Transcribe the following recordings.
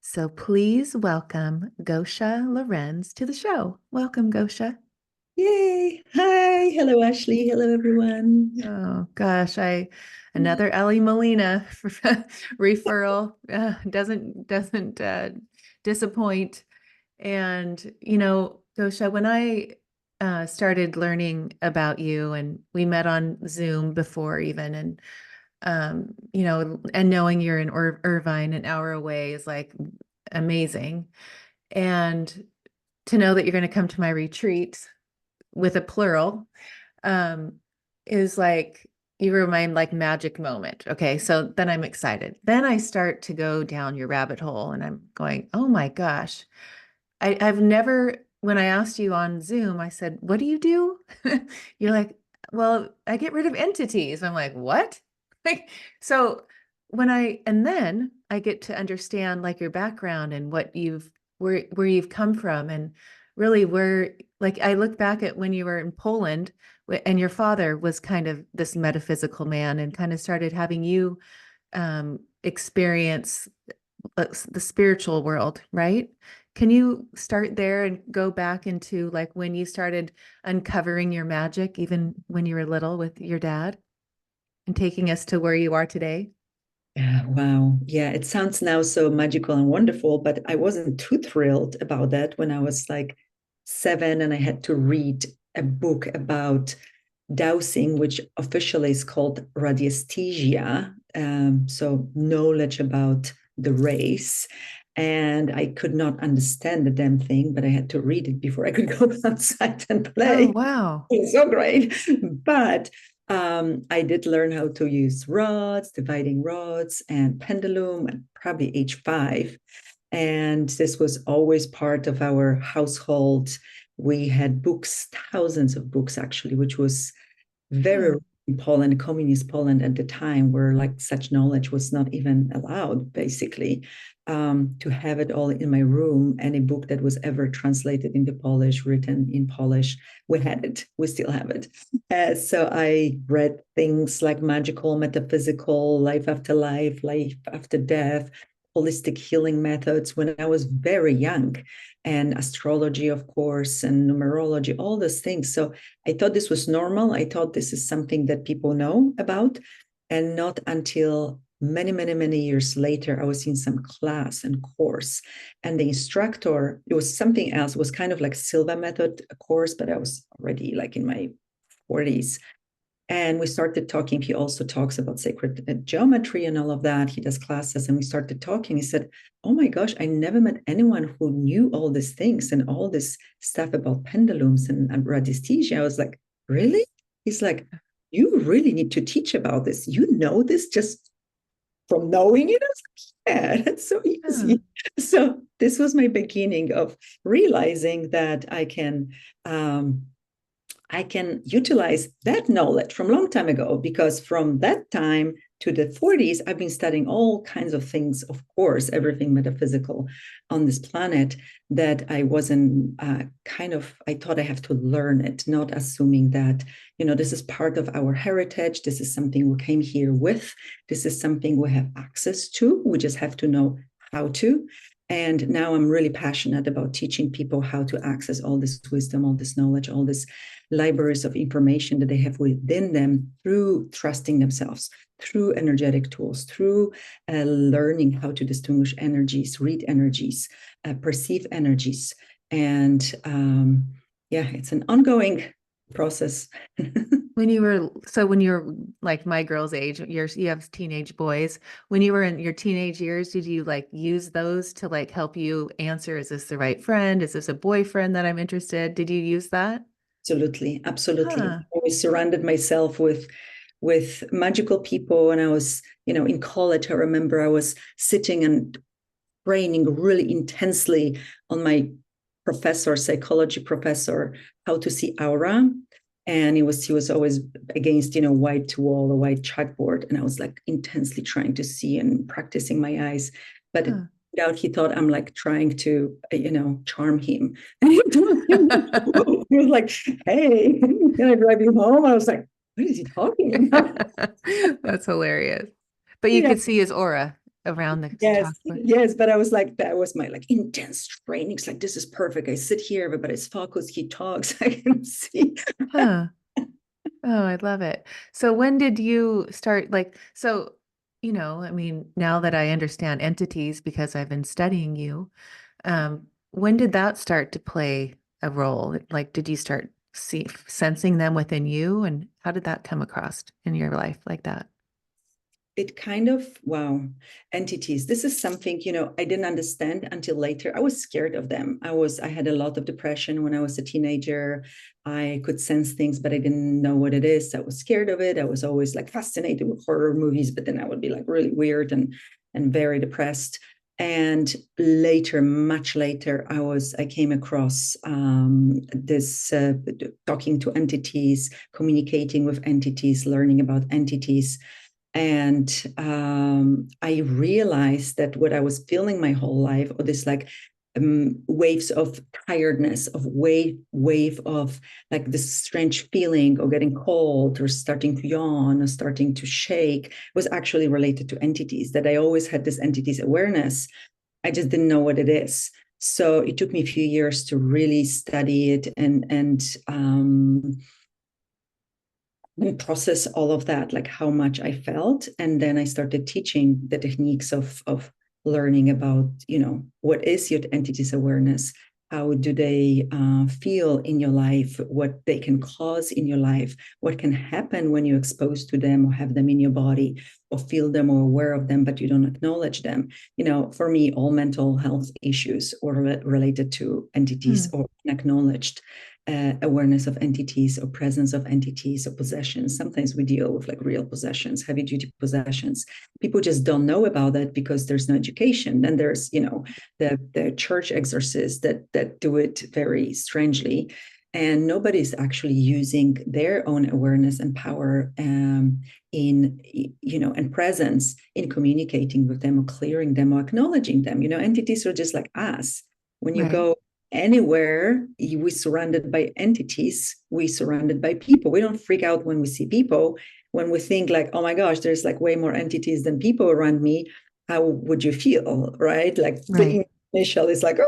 So please welcome Gosha Lorenz to the show. Welcome, Gosha. Yay. Hi. Hello, Ashley. Hello, everyone. Oh gosh, I another Ellie Molina referral doesn't disappoint. And Gosha, when I started learning about you, and we met on Zoom before even, and and knowing you're in Irvine, an hour away, is like amazing. And to know that you're going to come to my retreat with a plural um, is like you remind like magic moment. Okay, so then I'm excited. Then I start to go down your rabbit hole, and I'm going, oh my gosh, I've never. When I asked you on Zoom, I said, "What do you do?" You're like, "Well, I get rid of entities." I'm like, "What?" Like, so and then I get to understand like your background and where you've come from, and really where, like, I look back at when you were in Poland and your father was kind of this metaphysical man and kind of started having you experience the spiritual world, right? Can you start there and go back into like when you started uncovering your magic, even when you were little with your dad, and taking us to where you are today? Yeah, wow. Yeah, it sounds now so magical and wonderful, but I wasn't too thrilled about that when I was like 7 and I had to read a book about dowsing, which officially is called radiesthesia. So knowledge about the race. And I could not understand the damn thing, but I had to read it before I could go outside and Oh, play. wow. It was so great. But I did learn how to use rods, dividing rods, and pendulum at probably age 5. And this was always part of our household. We had books, thousands of books actually, which was very Huh. rare in Poland, communist Poland at the time, where like such knowledge was not even allowed, basically. To have it all in my room, any book that was ever translated into Polish, written in Polish, we had it. We still have it. So I read things like magical, metaphysical, life after death, holistic healing methods when I was very young, and astrology, of course, and numerology, all those things. So I thought this was normal. I thought this is something that people know about. And not until many, many, many years later, I was in some class and course. And the instructor, it was something else, it was kind of like Silva method course, but I was already like in my 40s. And we started talking. He also talks about sacred geometry and all of that. He does classes, and we started talking. He said, "Oh my gosh, I never met anyone who knew all these things and all this stuff about pendulums and radiesthesia." I was like, "Really?" He's like, "You really need to teach about this. You know this just from knowing it." I was like, "Yeah, that's so Huh. easy." So this was my beginning of realizing that I can utilize that knowledge from a long time ago, because from that time to the 40s, I've been studying all kinds of things, of course, everything metaphysical on this planet, that I wasn't I thought I have to learn it, not assuming that, this is part of our heritage. This is something we came here with. This is something we have access to. We just have to know how to. And now I'm really passionate about teaching people how to access all this wisdom, all this knowledge, all this libraries of information that they have within them, through trusting themselves, through energetic tools, through learning how to distinguish energies, read energies, perceive energies. And yeah, it's an ongoing process. When you're like my girl's age, you have teenage boys. When you were in your teenage years, did you like use those to like help you answer, is this the right friend? Is this a boyfriend that I'm interested? Did you use that? Absolutely, absolutely. Huh. I always surrounded myself with magical people. And I was, in college, I remember I was sitting and training really intensely on my professor, psychology professor, how to see aura. And he was always against, white wall or white chalkboard. And I was like intensely trying to see and practicing my eyes. But Huh. out he thought I'm like trying to, charm him. And he was like, "Hey, can I drive you home?" I was like, "What is he talking about?" That's hilarious. But you Yeah. could see his aura. around the Yes, chalkboard. yes, but I was like, that was my like intense training. It's like, this is perfect. I sit here, everybody's focused, he talks, I can see. Huh. Oh, I love it. So when did you start I mean, now that I understand entities because I've been studying you, when did that start to play a role? Like, did you start sensing them within you, and how did that come across in your life like that? It kind of, wow, entities. This is something, I didn't understand until later. I was scared of them. I had a lot of depression when I was a teenager. I could sense things, but I didn't know what it is. I was scared of it. I was always like fascinated with horror movies, but then I would be like really weird and very depressed. And later, much later, I came across this talking to entities, communicating with entities, learning about entities. And I realized that what I was feeling my whole life, or this like waves of tiredness, of wave of like this strange feeling of getting cold or starting to yawn or starting to shake, was actually related to entities. That I always had this entities awareness. I just didn't know what it is. So it took me a few years to really study it and process all of that, like how much I felt. And then I started teaching the techniques of learning about, what is your entity's awareness? How do they feel in your life? What they can cause in your life? What can happen when you're exposed to them or have them in your body or feel them or aware of them, but you don't acknowledge them? For me, all mental health issues are related to entities Hmm. or unacknowledged awareness of entities or presence of entities or possessions. Sometimes we deal with like real possessions, heavy duty possessions. People just don't know about that because there's no education. Then there's, the church exorcists that do it very strangely. And nobody's actually using their own awareness and power and presence in communicating with them or clearing them or acknowledging them. Entities are just like us. When you Right. go anywhere, we surrounded by entities, we surrounded by people. We don't freak out when we see people. When we think like, oh my gosh, there's like way more entities than people around me, how would you feel, right? Like Right. the initial is like, oh,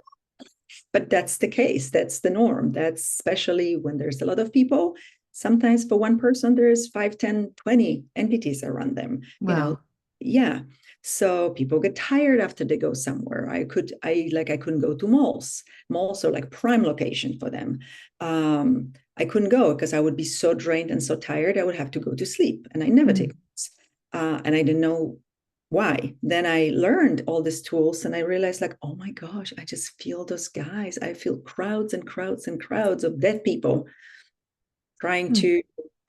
but that's the case. That's the norm. That's especially when there's a lot of people. Sometimes for one person, there's 5, 10, 20 entities around them, Wow. yeah. So people get tired after they go somewhere. I couldn't go to malls. Malls are like prime location for them. I couldn't go because I would be so drained and so tired. I would have to go to sleep, and I never take Hmm. naps. And I didn't know why. Then I learned all these tools, and I realized like, oh my gosh, I just feel those guys. I feel crowds and crowds and crowds of dead people trying Hmm. to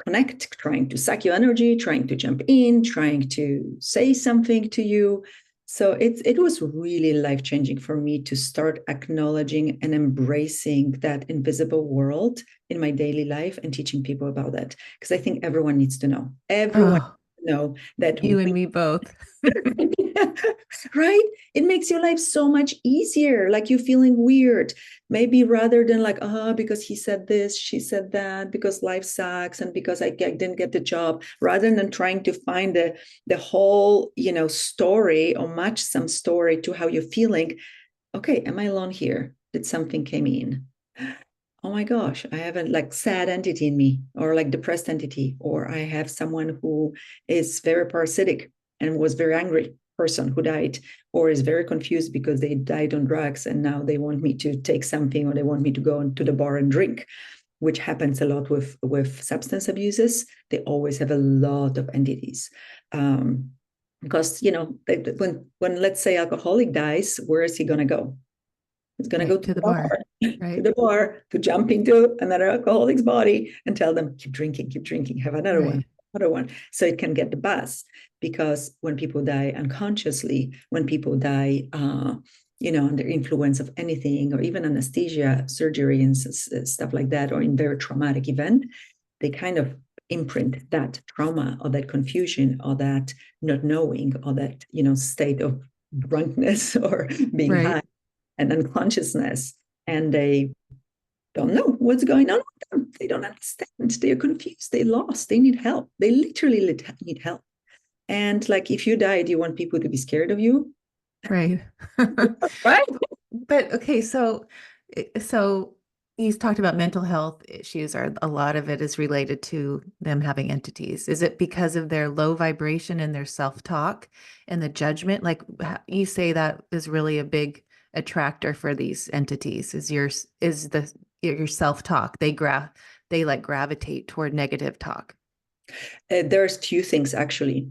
connect, trying to suck your energy, trying to jump in, trying to say something to you. So it was really life changing for me to start acknowledging and embracing that invisible world in my daily life and teaching people about that, because I think everyone needs to know. Everyone Oh, needs to know that you and we me both. right? It makes your life so much easier. Like you feeling weird, maybe rather than like, because he said this, she said that, because life sucks and because I didn't get the job, rather than trying to find the whole, story or match some story to how you're feeling. Okay, am I alone here? Did something came in? Oh my gosh, I have a like sad entity in me, or like depressed entity, or I have someone who is very parasitic and was very angry person who died, or is very confused because they died on drugs and now they want me to take something, or they want me to go to the bar and drink, which happens a lot with substance abuses. They always have a lot of entities. Because when let's say alcoholic dies, where is he going to go? It's going to go Right. to To the the bar, bar. to Right. the bar, to jump into another alcoholic's body and tell them, keep drinking, have Right. another one. So it can get the buzz, because when people die unconsciously, when people die, under influence of anything, or even anesthesia, surgery, and stuff like that, or in very traumatic event, they kind of imprint that trauma or that confusion or that not knowing or that, state of drunkenness or being high Right. and unconsciousness, and they don't know what's going on with them. They don't understand. They're confused. They lost. They need help. They literally need help. And like, if you die, do you want people to be scared of you? Right. Right. But okay, so you talked about mental health issues, are a lot of it is related to them having entities. Is it because of their low vibration and their self-talk and the judgment? Like you say that is really a big attractor for these entities is your self-talk. They like gravitate toward negative talk. There's two things actually.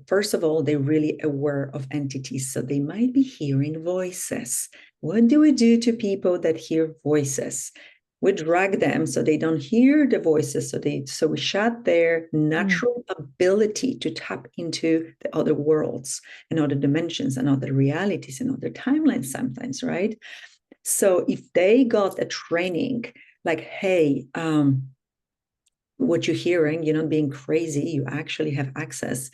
First of all, they're really aware of entities, so they might be hearing voices. What do we do to people that hear voices? We drag them so they don't hear the voices, so we shut their Mm, natural ability to tap into the other worlds and other dimensions and other realities and other timelines sometimes, right? So if they got a training like, hey, what you're hearing, you're not being crazy, you actually have access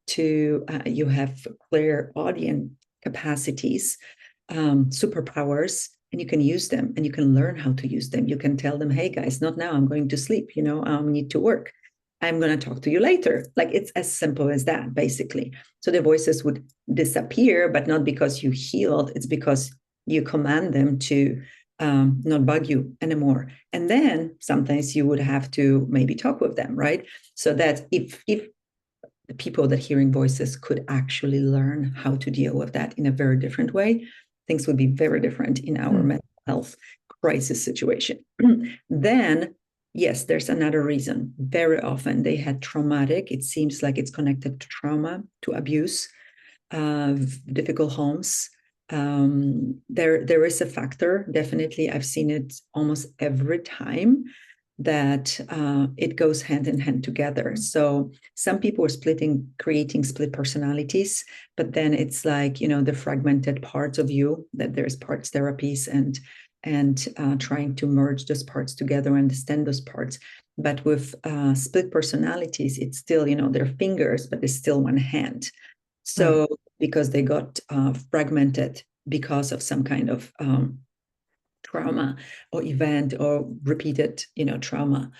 to, you have clear audience capacities, superpowers, and you can use them and you can learn how to use them. You can tell them, hey guys, not now, I'm going to sleep, I need to work. I'm going to talk to you later. Like, it's as simple as that, basically. So the voices would disappear, but not because you healed, it's because you command them to not bug you anymore. And then sometimes you would have to maybe talk with them, right? So that if the people that hearing voices could actually learn how to deal with that in a very different way, things would be very different in our mm, mental health crisis situation. Then, yes, there's another reason. Very often they had traumatic, it seems like it's connected to trauma, to abuse, difficult homes. There is a factor, definitely. I've seen it almost every time that it goes hand in hand together. So some people are creating split personalities, but then it's like, the fragmented parts of you, that there's parts therapies and trying to merge those parts together, understand those parts. But with split personalities, it's still, their fingers, but it's still one hand. right, So because they got fragmented because of some kind of trauma or event or repeated, trauma.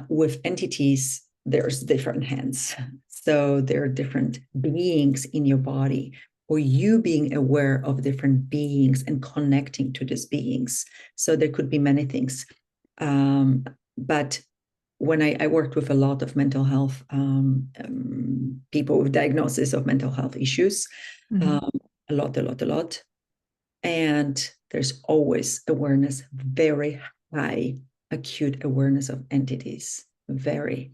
With entities, there's different hands. So there are different beings in your body, or you being aware of different beings and connecting to these beings. So there could be many things. But when I worked with a lot of mental health people with diagnosis of mental health issues, mhm, um, a lot. And there's always awareness, very high acute awareness of entities. Very.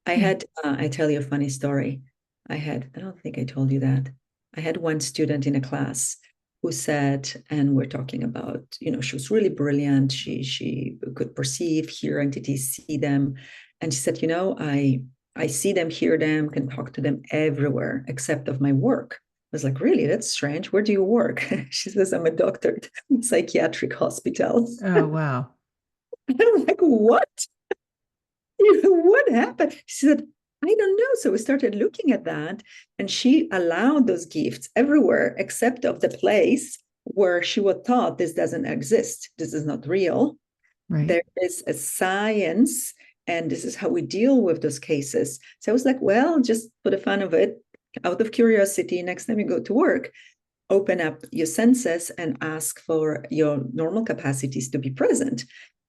mm, I tell you a funny story. I don't think I told you that. I had one student in a class who said, and we're talking about, she was really brilliant. She could perceive, hear entities, see them. And she said, I see them, hear them, can talk to them everywhere except of my work. I was like, really? That's strange. Where do you work? She says, I'm a doctor at a psychiatric hospital. oh wow, And I'm like, what? What happened? She said, I don't know. So we started looking at that, and she allowed those gifts everywhere except of the place where she would thought this doesn't exist. This is not real. right, There is a science, and this is how we deal with those cases. So I was like, well, just for the fun of it, out of curiosity, next time you go to work, open up your senses and ask for your normal capacities to be present.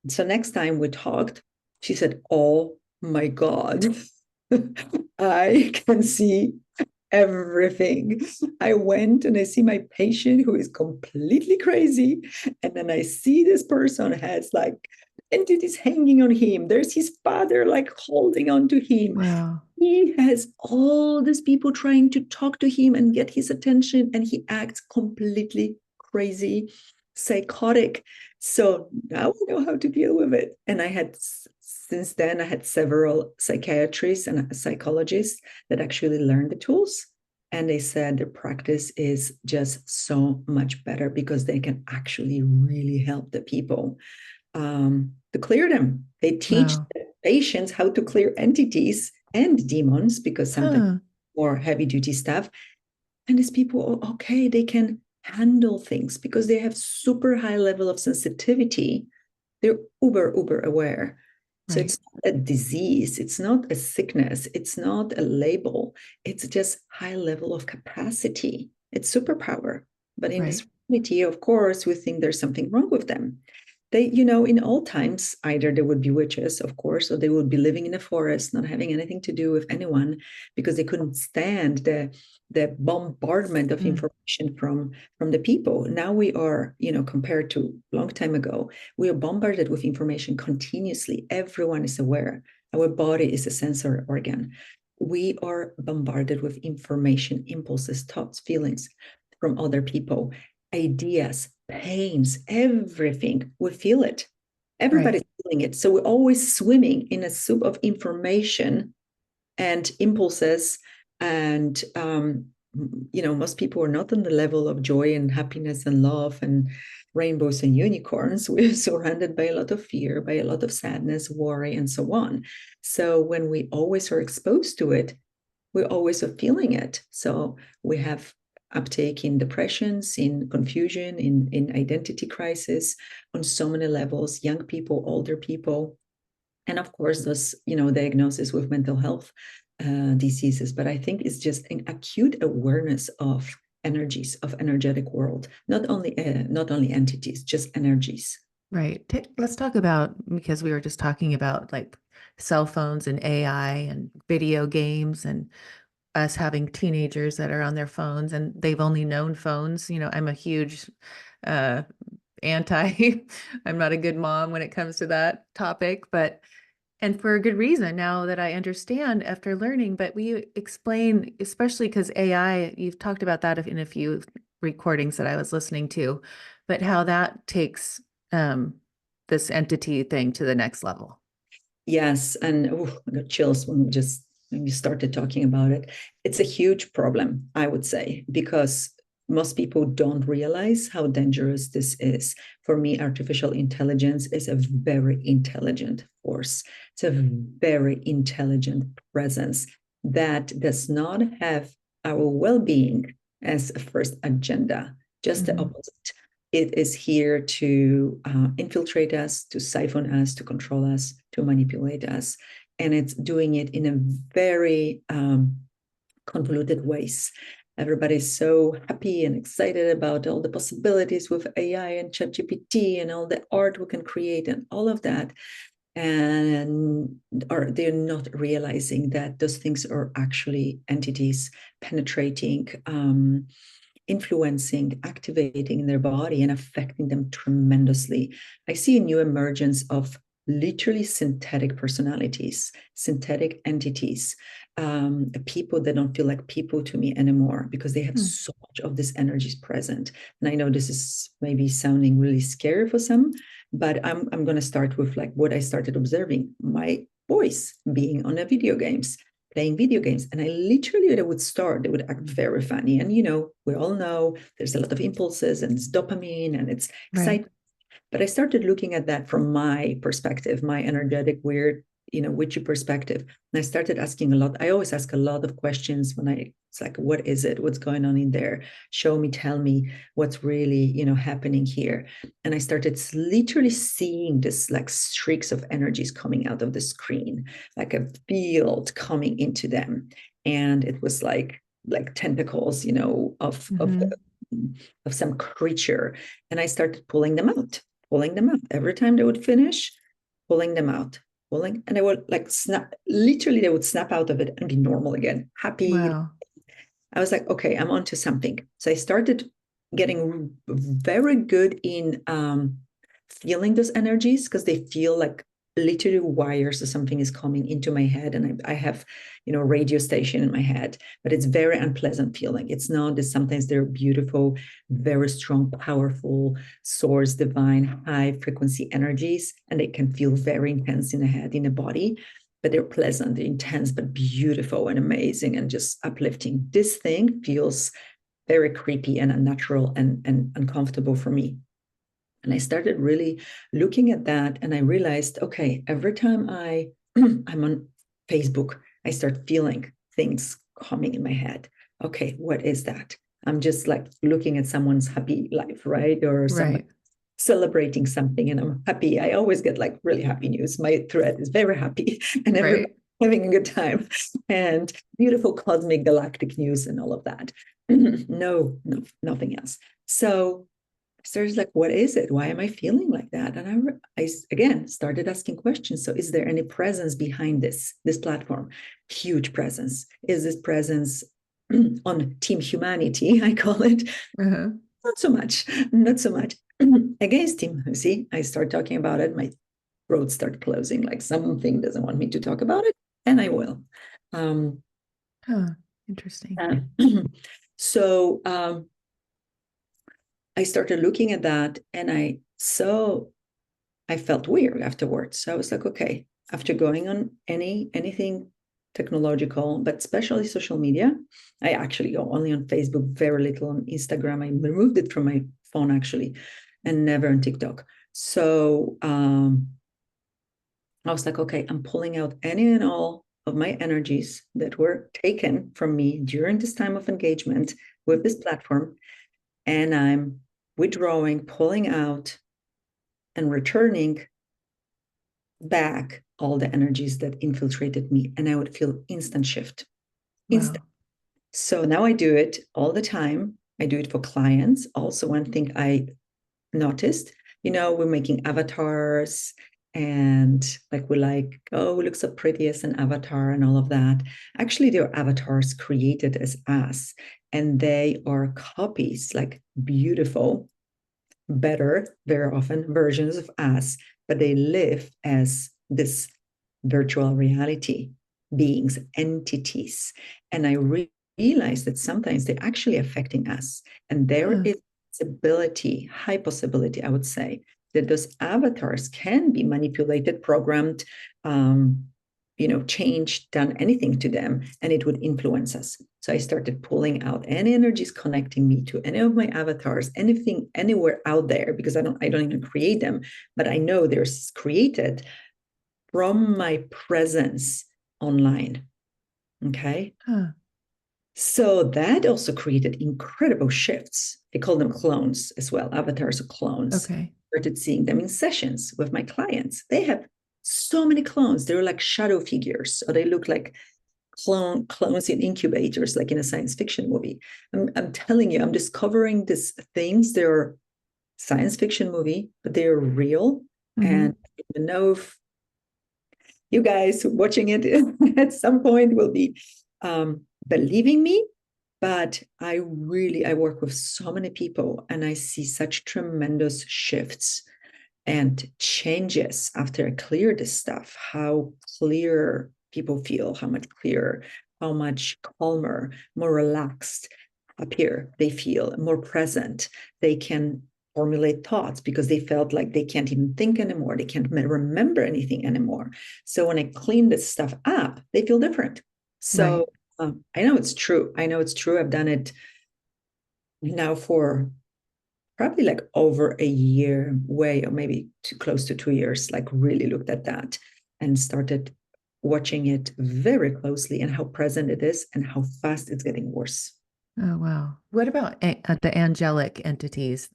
So next time we talked, she said, oh my God, I can see everything. I went and I see my patient who is completely crazy. And then I see this person has like entities hanging on him. There's his father like holding on to him. wow, He has all these people trying to talk to him and get his attention, and he acts completely crazy, psychotic. So now I know how to deal with it. And since then, I had several psychiatrists and psychologists that actually learned the tools. And they said the practice is just so much better because they can actually really help the people to clear them. They teach wow, the patients how to clear entities and demons because sometimes huh, more heavy duty stuff. And these people, okay, they can handle things because they have super high level of sensitivity. They're uber aware. So Right. it's not a disease, it's not a sickness, it's not a label, it's just high level of capacity. It's superpower. But in Right. this reality, of course, we think there's something wrong with them. They, in old times, either they would be witches, of course, or they would be living in a forest, not having anything to do with anyone because they couldn't stand the bombardment of Mm. information from the people. Now we are, compared to a long time ago, we are bombarded with information continuously. Everyone is aware. Our body is a sensor organ. We are bombarded with information, impulses, thoughts, feelings from other people, ideas, pains, everything. We feel it. Right. Everybody's feeling it. So we're always swimming in a soup of information and impulses. And, most people are not on the level of joy and happiness and love and rainbows and unicorns. We're surrounded by a lot of fear, by a lot of sadness, worry, and so on. So when we always are exposed to it, we always are feeling it. So we have uptake in depressions, in confusion, in identity crisis on so many levels, young people, older people, and of course those, diagnosis with mental health diseases. But I think it's just an acute awareness of energies, of energetic world, not only entities, just energies. Right. Let's talk about, because we were just talking about like cell phones and AI and video games and us having teenagers that are on their phones and they've only known phones. I'm a huge uh anti I'm not a good mom when it comes to that topic, but and for a good reason now that I understand after learning. But we explain, especially because AI, you've talked about that in a few recordings that I was listening to, but how that takes um, this entity thing to the next level. Yes, and I got chills when we started talking about it. It's a huge problem, I would say, because most people don't realize how dangerous this is. For me, artificial intelligence is a very intelligent force. It's a very intelligent presence that does not have our well-being as a first agenda, just the Mhm. opposite. It is here to infiltrate us, to siphon us, to control us, to manipulate us. And it's doing it in a very convoluted ways. Everybody's so happy and excited about all the possibilities with AI and ChatGPT and all the art we can create and all of that. And they're not realizing that those things are actually entities penetrating, influencing, activating in their body and affecting them tremendously. I see a new emergence of literally synthetic personalities, synthetic entities, people that don't feel like people to me anymore because they have Hmm. so much of this energies present. And I know this is maybe sounding really scary for some, but I'm going to start with like what I started observing, my boys being on the video games, playing video games. And they would act very funny. And, we all know there's a lot of impulses and it's dopamine and it's Right. excitement. But I started looking at that from my perspective, my energetic, weird, witchy perspective. And I started asking a lot. I always ask a lot of questions it's like, what is it? What's going on in there? Show me, tell me what's really, happening here. And I started literally seeing this like streaks of energies coming out of the screen, like a field coming into them. And it was like tentacles, Hmm. of some creature. And I started pulling them out. Every time they would finish, pulling them out, pulling, and they would like snap, literally, they would snap out of it and be normal again, happy. Wow. I was like, okay, I'm onto something. So I started getting very good in feeling those energies because they feel like literally wires or something is coming into my head. And I have, a radio station in my head, but it's very unpleasant feeling. It's not that sometimes they're beautiful, very strong, powerful, source, divine, high frequency energies, and they can feel very intense in the head, in the body, but they're pleasant, intense, but beautiful and amazing and just uplifting. This thing feels very creepy and unnatural and uncomfortable for me. And I started really looking at that and I realized, okay, every time I'm on Facebook, I start feeling things coming in my head. Okay, what is that? I'm just like looking at someone's happy life, right? Or some Right. celebrating something and I'm happy. I always get like really happy news. My thread is very happy and everybody Right. having a good time and beautiful cosmic galactic news and all of that. No, no, nothing else. So I started like, what is it? Why am I feeling like that? And I again started asking questions. So is there any presence behind this platform? Huge presence. Is this presence on Team Humanity? I call it. Uh-huh. Not so much. Not so much. Against Team. See, I start talking about it. My throat start closing. Like something doesn't want me to talk about it, and I will. Um, Huh. Interesting. uh, so I started looking at that, and I felt weird afterwards. So I was like, okay, after going on anything technological, but especially social media, I actually go only on Facebook, very little on Instagram. I removed it from my phone actually, and never on TikTok. So I was like, okay, I'm pulling out any and all of my energies that were taken from me during this time of engagement with this platform, and I'm withdrawing, pulling out, and returning back all the energies that infiltrated me, and I would feel instant shift. Instant. Wow. So now I do it all the time. I do it for clients. Also, one thing I noticed, we're making avatars and like we like, oh, we look so pretty as an avatar and all of that. Actually, they're avatars created as us, and they are copies, like beautiful, better, very often versions of us, but they live as this virtual reality beings, entities. And I realized that sometimes they're actually affecting us. And there Huh. is possibility, high possibility, I would say, that those avatars can be manipulated, programmed, changed, done anything to them, and it would influence us. So I started pulling out any energies connecting me to any of my avatars, anything, anywhere out there, because I don't even create them, but I know there's created from my presence online. Okay. Huh. So that also created incredible shifts. I call them clones as well, avatars of clones. Okay. Started seeing them in sessions with my clients. They have so many clones. They're like shadow figures, or they look like clones in incubators, like in a science fiction movie. I'm telling you, I'm discovering these things. They're science fiction movie, but they're real. And Mm-hmm. I don't know if you guys watching it at some point will be believing me, but I work with so many people and I see such tremendous shifts and changes after I clear this stuff, how clear people feel, how much clearer, how much calmer, more relaxed appear they feel, more present. They can formulate thoughts because they felt like they can't even think anymore. They can't remember anything anymore. So when I clean this stuff up, they feel different. Right. So I know it's true. I know it's true. I've done it now for probably like over a year, way or maybe too close to 2 years, like really looked at that and started watching it very closely and how present it is and how fast it's getting worse. Oh, wow. What about the angelic entities?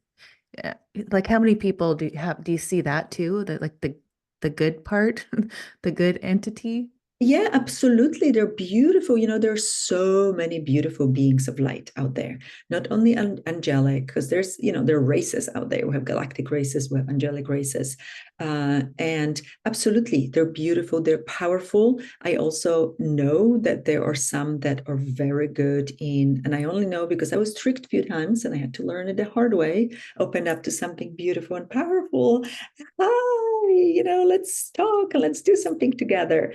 Uh, Like how many people do you see that too? The good part, the good entity? Yeah, absolutely. They're beautiful. There's so many beautiful beings of light out there. Not only angelic, because there are races out there. We have galactic races, we have angelic races. And absolutely, they're beautiful, they're powerful. I also know that there are some that are very good and I only know because I was tricked a few times and I had to learn it the hard way, opened up to something beautiful and powerful. Hi, let's talk and let's do something together,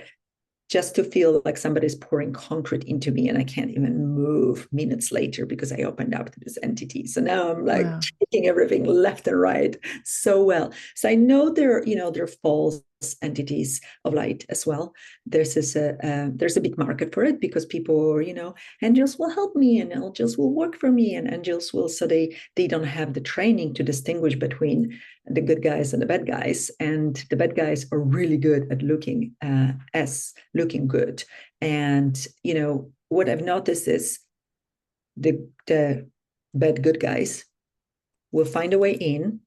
just to feel like somebody's pouring concrete into me and I can't even move minutes later because I opened up to this entity. So now I'm like Wow. taking everything left and right so well. So I know there are false entities of light as well. There's a big market for it because people, angels will help me and angels will work for me and angels will, so they don't have the training to distinguish between the good guys and the bad guys, and the bad guys are really good at looking good. And what I've noticed is the bad good guys will find a way in,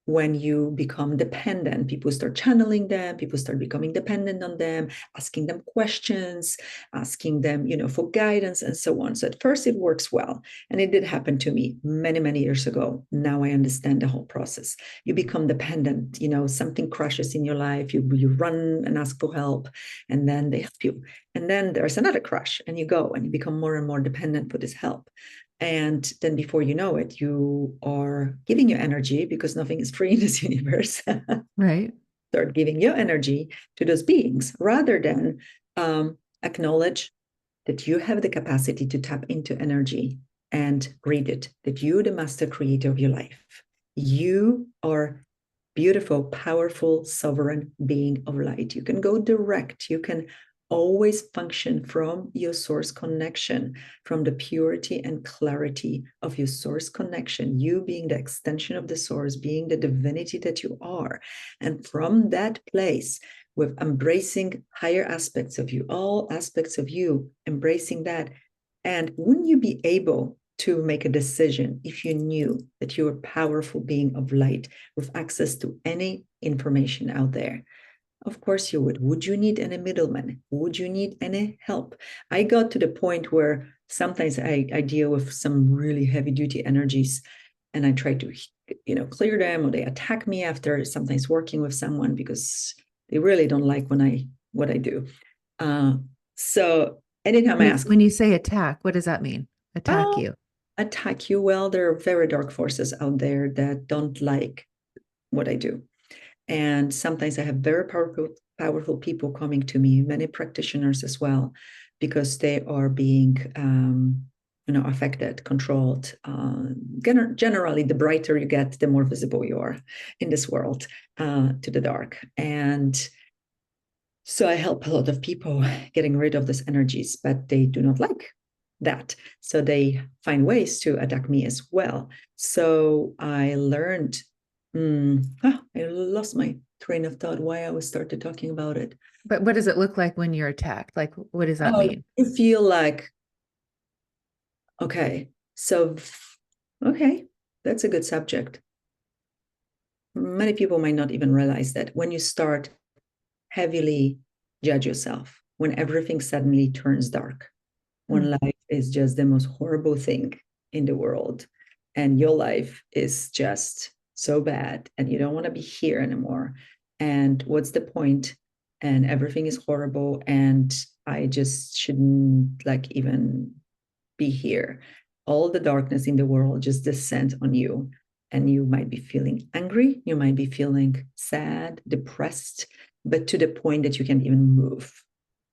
when you become dependent. People start channeling them, people start becoming dependent on them, asking them questions, asking them, for guidance and so on. So at first it works well. And it did happen to me many, many years ago. Now I understand the whole process. You become dependent, something crashes in your life, you run and ask for help, and then they help you. And then there's another crash, and you go and you become more and more dependent for this help. And then before you know it, you are giving your energy, because nothing is free in this universe. Right. Start giving your energy to those beings rather than acknowledge that you have the capacity to tap into energy and read it, that you're the master creator of your life. You are beautiful, powerful, sovereign being of light. You can go direct. You can always function from your source connection, from the purity and clarity of your source connection, you being the extension of the source, being the divinity that you are. And from that place, with embracing higher aspects of you, all aspects of you, embracing that. And wouldn't you be able to make a decision if you knew that you're a powerful being of light with access to any information out there? Of course you would. Would you need any middleman? Would you need any help? I got to the point where sometimes I deal with some really heavy duty energies, and I try to, clear them, or they attack me after sometimes working with someone because they really don't like what I do. So anytime I ask, When you say attack, what does that mean? Attack oh, you. attack you, well, there are very dark forces out there that don't like what I do. And sometimes I have very powerful people coming to me, many practitioners as well, because they are being, affected, controlled. Generally, the brighter you get, the more visible you are in this world to the dark. And so I help a lot of people getting rid of these energies, but they do not like that. So they find ways to attack me as well. So I learned, I lost my train of thought why I was started talking about it. But what does it look like when you're attacked? Like, what does that Oh, mean? you feel like, okay, so, okay, that's a good subject. Many people might not even realize that when you start heavily judge yourself, when everything suddenly turns dark, when life is just the most horrible thing in the world, and your life is just so bad, and you don't want to be here anymore. And what's the point? And everything is horrible, and I just shouldn't even be here. All the darkness in the world just descends on you. And you might be feeling angry, you might be feeling sad, depressed, but to the point that you can't even move.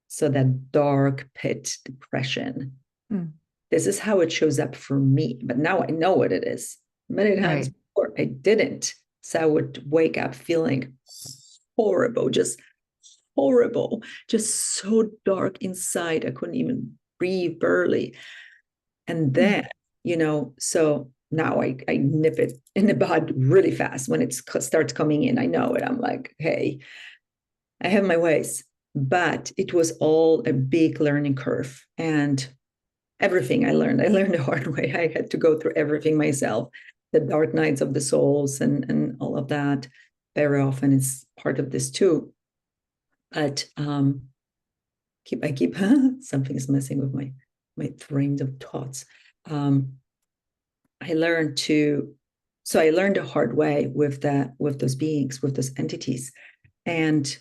So that dark pit depression. This is how it shows up for me. But now I know what it is. Many times before I didn't. So I would wake up feeling horrible, just so dark inside. I couldn't even breathe barely. And then, so now I nip it in the bud really fast when it starts coming in. I know it. I'm like, hey, I have my ways. But it was all a big learning curve. And everything I learned the hard way. I had to go through everything myself, the dark nights of the souls and all of that. Very often it's part of this too. But I keep something is messing with my trains of thoughts. I learned the hard way with those beings, with those entities. And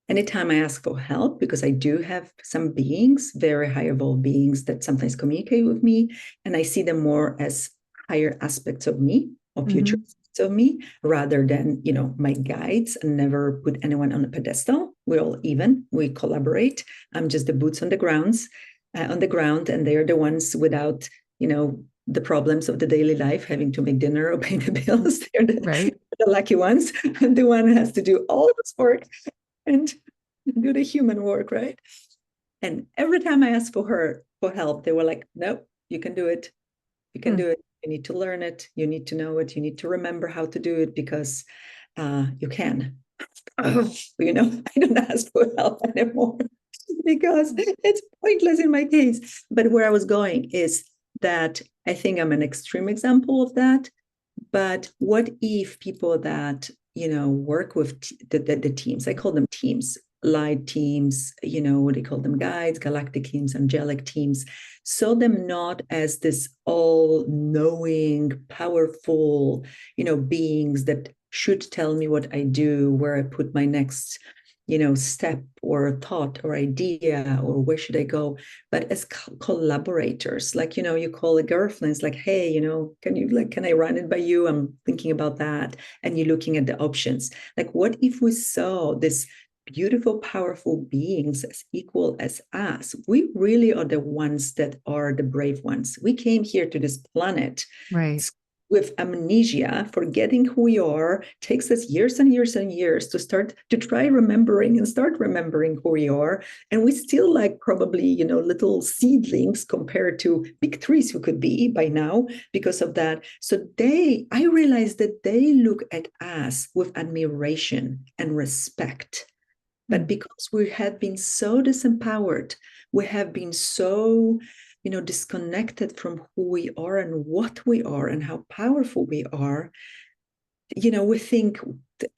anytime I ask for help, because I do have some beings, very high evolved beings that sometimes communicate with me, and I see them more as higher aspects of me, or future aspects of me, rather than, my guides, and never put anyone on a pedestal. We're all even, we collaborate. I'm just the boots on the ground, and they're the ones without, the problems of the daily life, having to make dinner or pay the bills. They're the lucky ones. The one who has to do all this work and do the human work, right? And every time I asked for help, they were like, nope, you can do it. You can do it. You need to learn it. You need to know it. You need to remember how to do it, because you can. I don't ask for help anymore because it's pointless in my case. But where I was going is that I think I'm an extreme example of that. But what if people that, work with the teams, I call them teams, light teams, what do you call them, guides, galactic teams, angelic teams, saw them not as this all-knowing, powerful, beings that should tell me what I do, where I put my next, step or thought or idea, or where should I go, but as collaborators. Like, you call a girlfriend, it's like, hey, can I run it by you? I'm thinking about that. And you're looking at the options. Like, what if we saw this beautiful, powerful beings as equal as us? We really are the ones that are the brave ones. We came here to this planet Right. with amnesia, forgetting who we are. Takes us years and years and years to try remembering and start remembering who we are. And we still like probably, little seedlings compared to big trees who could be by now because of that. So I realized that they look at us with admiration and respect. But because we have been so disempowered, we have been so, disconnected from who we are and what we are and how powerful we are, we think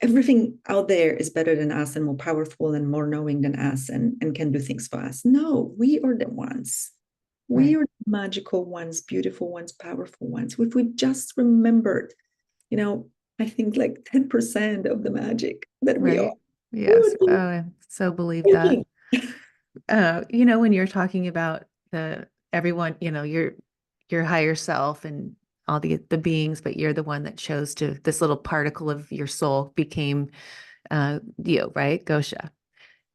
everything out there is better than us and more powerful and more knowing than us and can do things for us. No, we are the ones. We Right. are the magical ones, beautiful ones, powerful ones. If we just remembered, I think like 10% of the magic that we are, Right. we Yes. would be Oh, I so believe that. thinking. When you're talking about the everyone, your higher self and all the beings, but you're the one that chose to this little particle of your soul became you, right? Gosha.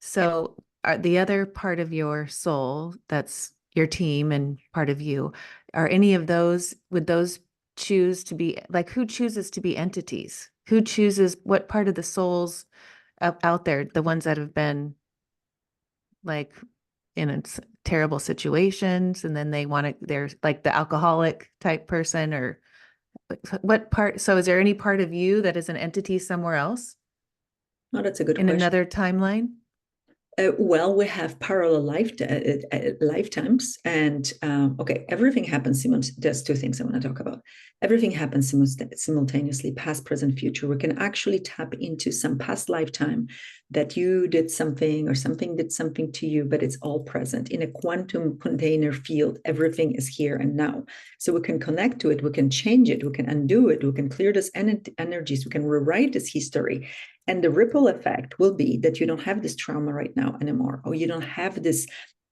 So are the other part of your soul, that's your team and part of you, are any of those, would those choose to be like, who chooses to be entities? Who chooses what part of the souls out there, the ones that have been like in terrible situations and then they want to, they're like the alcoholic type person, or what part? So is there any part of you that is an entity somewhere else Oh, that's a good in question. another timeline? Well, we have parallel lifetimes, and okay, everything happens simultaneously. There's two things I want to talk about. Everything happens simultaneously, past, present, future. We can actually tap into some past lifetime that you did something or something did something to you, but it's all present in a quantum container field. Everything is here and now, so we can connect to it. We can change it. We can undo it. We can clear this energies. We can rewrite this history. And the ripple effect will be that you don't have this trauma right now anymore, or you don't have this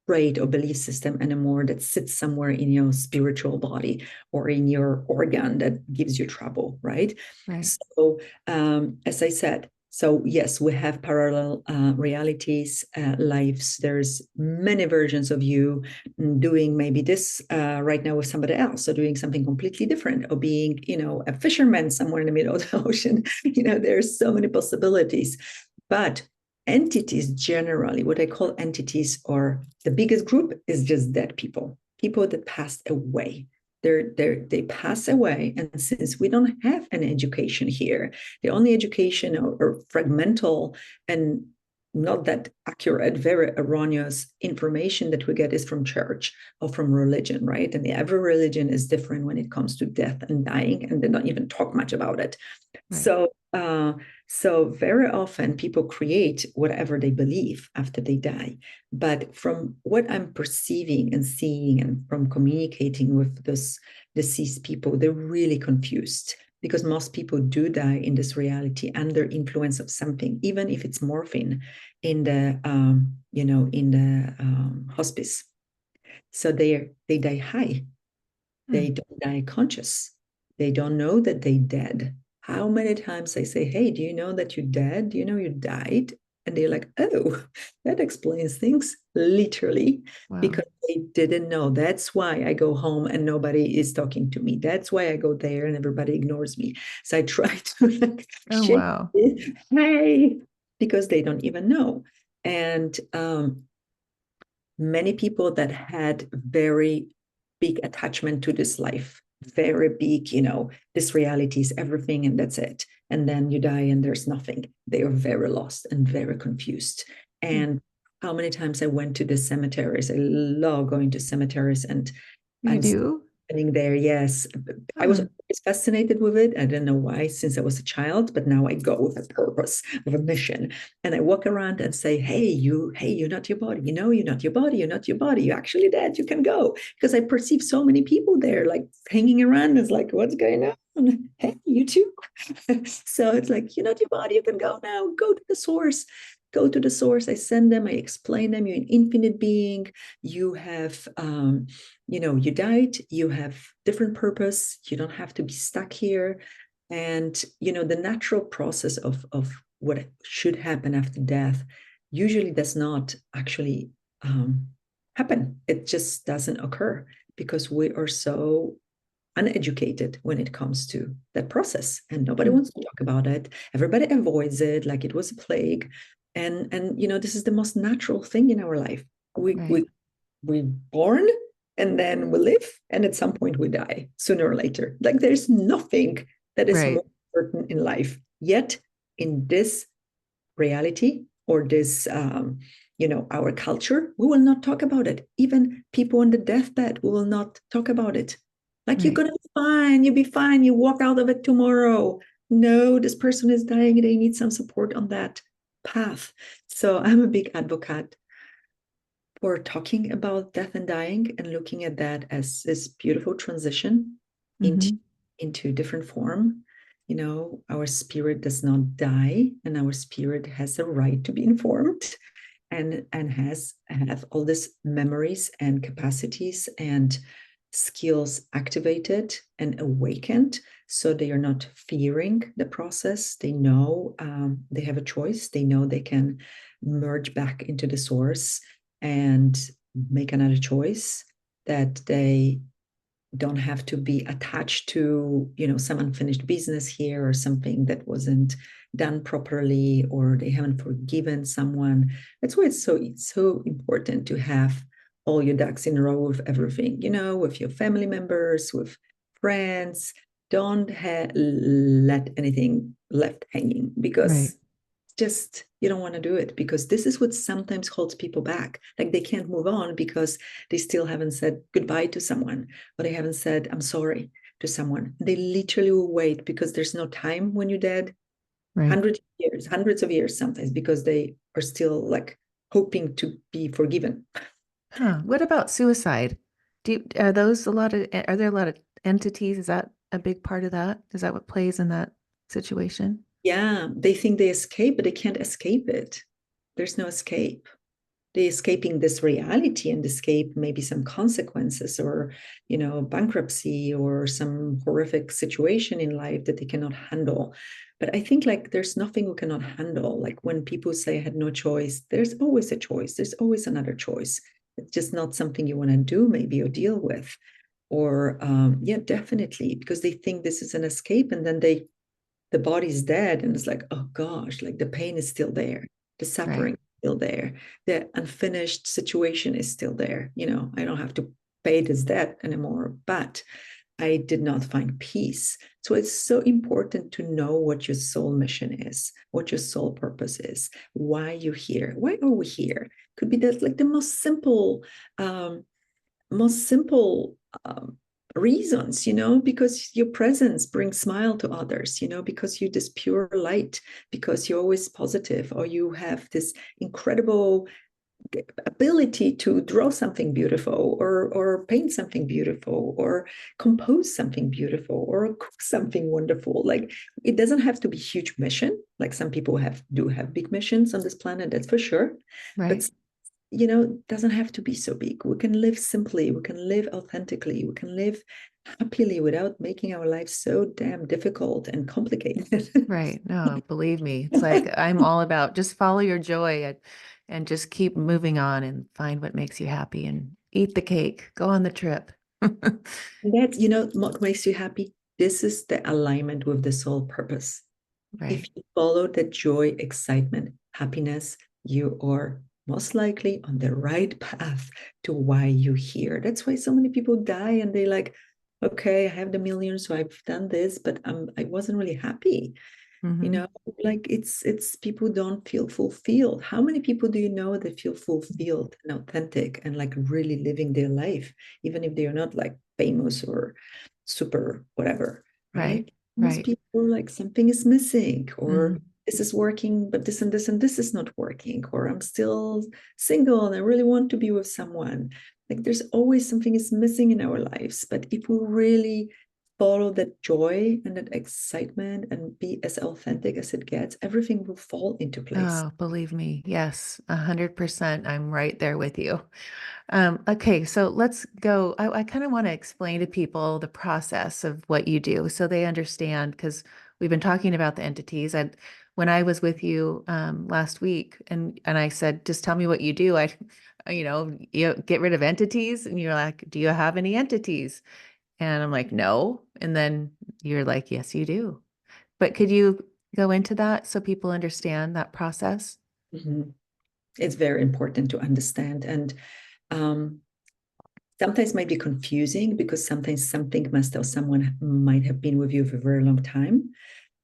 trait or belief system anymore that sits somewhere in your spiritual body or in your organ that gives you trouble, right? Right. So, as I said, so yes, we have parallel realities, lives. There's many versions of you doing maybe this right now with somebody else, or doing something completely different, or being, a fisherman somewhere in the middle of the ocean. There's so many possibilities. But entities generally, what I call entities, or the biggest group is just dead people, people that passed away. They pass away, and since we don't have an education here, the only education or fragmental and not that accurate, very erroneous information that we get is from church or from religion, right? And every religion is different when it comes to death and dying, and they don't even talk much about it. Right. So very often people create whatever they believe after they die. But from what I'm perceiving and seeing, and from communicating with this deceased people, they're really confused, because most people do die in this reality under influence of something, even if it's morphine in the hospice. So they die high. They Hmm. don't die conscious. They don't know that they dead. How many times I say, hey, do you know that you're dead? Do you know you died? And they're like, oh, that explains things, literally, Wow. because they didn't know. That's why I go home and nobody is talking to me. That's why I go there and everybody ignores me. So I try to like Oh, shake wow. it, hey, because they don't even know. And many people that had very big attachment to this life, very big, this reality is everything and that's it. And then you die and there's nothing. They are very lost and very confused. Hmm. And how many times I went to the cemeteries. I love going to cemeteries, and You I'm do? standing there. Yes, I was Huh. was fascinated with it. I don't know why, since I was a child, but now I go with a purpose, with a mission. And I walk around and say, hey, you're not your body. You know, you're not your body. You're not your body. You're actually dead. You can go. Because I perceive so many people there, like hanging around. It's like, what's going on? Hey, you too. So it's like, you're not your body. You can go now. Go to the source. Go to the source. I send them. I explain them. You're an infinite being. You have you died, you have different purpose, you don't have to be stuck here. And the natural process of what should happen after death usually does not actually happen. It just doesn't occur because we are so uneducated when it comes to that process, and nobody Mm. wants to talk about it. Everybody avoids it like it was a plague. And this is the most natural thing in our life. we Right. we we born, and then we live, and at some point we die sooner or later. Like there's nothing that is Right. more certain in life. Yet in this reality, or this our culture, we will not talk about it. Even people on the deathbed, we will not talk about it. Like, you're Right. gonna be fine, you'll be fine, you walk out of it tomorrow. No, this person is dying, they need some support on that path. So I'm a big advocate for talking about death and dying, and looking at that as this beautiful transition into Mm-hmm. different form. Our spirit does not die, and our spirit has a right to be informed, and has have all these memories and capacities and skills activated and awakened, so they are not fearing the process. They know they have a choice. They know they can merge back into the source and make another choice, that they don't have to be attached to some unfinished business here, or something that wasn't done properly, or they haven't forgiven someone. That's why it's so important to have all your ducks in a row with everything, with your family members, with friends. Don't let anything left hanging, Right. because just you don't want to do it, because this is what sometimes holds people back. Like, they can't move on because they still haven't said goodbye to someone, or they haven't said I'm sorry to someone. They literally will wait, because there's no time when you're dead. Right. Hundreds of years sometimes, because they are still like hoping to be forgiven. Huh. What about suicide? Are those a lot of, are there a lot of entities? Is that a big part of that? Is that what plays in that situation? Yeah, they think they escape, but they can't escape it. There's no escape. They're escaping this reality, and escape maybe some consequences, or bankruptcy, or some horrific situation in life that they cannot handle. But I think, like, there's nothing we cannot handle. Like, when people say I had no choice, there's always a choice, there's always another choice. It's just not something you want to do, maybe, or deal with. Or yeah, definitely, because they think this is an escape, and then the body's dead, and it's like, oh gosh, like the pain is still there, the Right. suffering is still there, the unfinished situation is still there. I don't have to pay this debt anymore, but I did not find peace. So it's so important to know what your soul mission is, what your soul purpose is, why you're here, why are we here. Could be that, like, the um most simple reasons, because your presence brings smile to others, because you're this pure light, because you're always positive, or you have this incredible ability to draw something beautiful, or paint something beautiful, or compose something beautiful, or cook something wonderful. Like, it doesn't have to be huge mission. Like, some people do have big missions on this planet, that's for sure. Right. But doesn't have to be so big. We can live simply, we can live authentically, we can live happily without making our lives so damn difficult and complicated. Right. No, believe me. It's like I'm all about just follow your joy and just keep moving on and find what makes you happy and eat the cake. Go on the trip. That's, what makes you happy. This is the alignment with the soul purpose. If Right. you follow that joy, excitement, happiness, you are most likely on the right path to why you're here. That's why so many people die, and they like, okay, I have the millions, so I've done this, but I wasn't really happy. you Hmm. know like, it's people don't feel fulfilled. How many people do you know that feel fulfilled and authentic, and like really living their life, even if they're not like famous or super whatever? Right. right? Most Right. people are like something is missing, or Mhm. this is working, but this and this is not working, or I'm still single and I really want to be with someone. Like there's always something is missing in our lives. But if we really follow that joy and that excitement and be as authentic as it gets, everything will fall into place. Oh, believe me. Yes, 100%. I'm right there with you. Okay, so let's go. I kind of want to explain to people the process of what you do so they understand because we've been talking about the entities. When I was with you last week and I said, just tell me what you do. You get rid of entities, and you're like, do you have any entities? And I'm like, no. And then you're like, yes, you do. But could you go into that so people understand that process? Mhm. It's very important to understand. And um, sometimes might be confusing because sometimes something must or someone might have been with you for a very long time.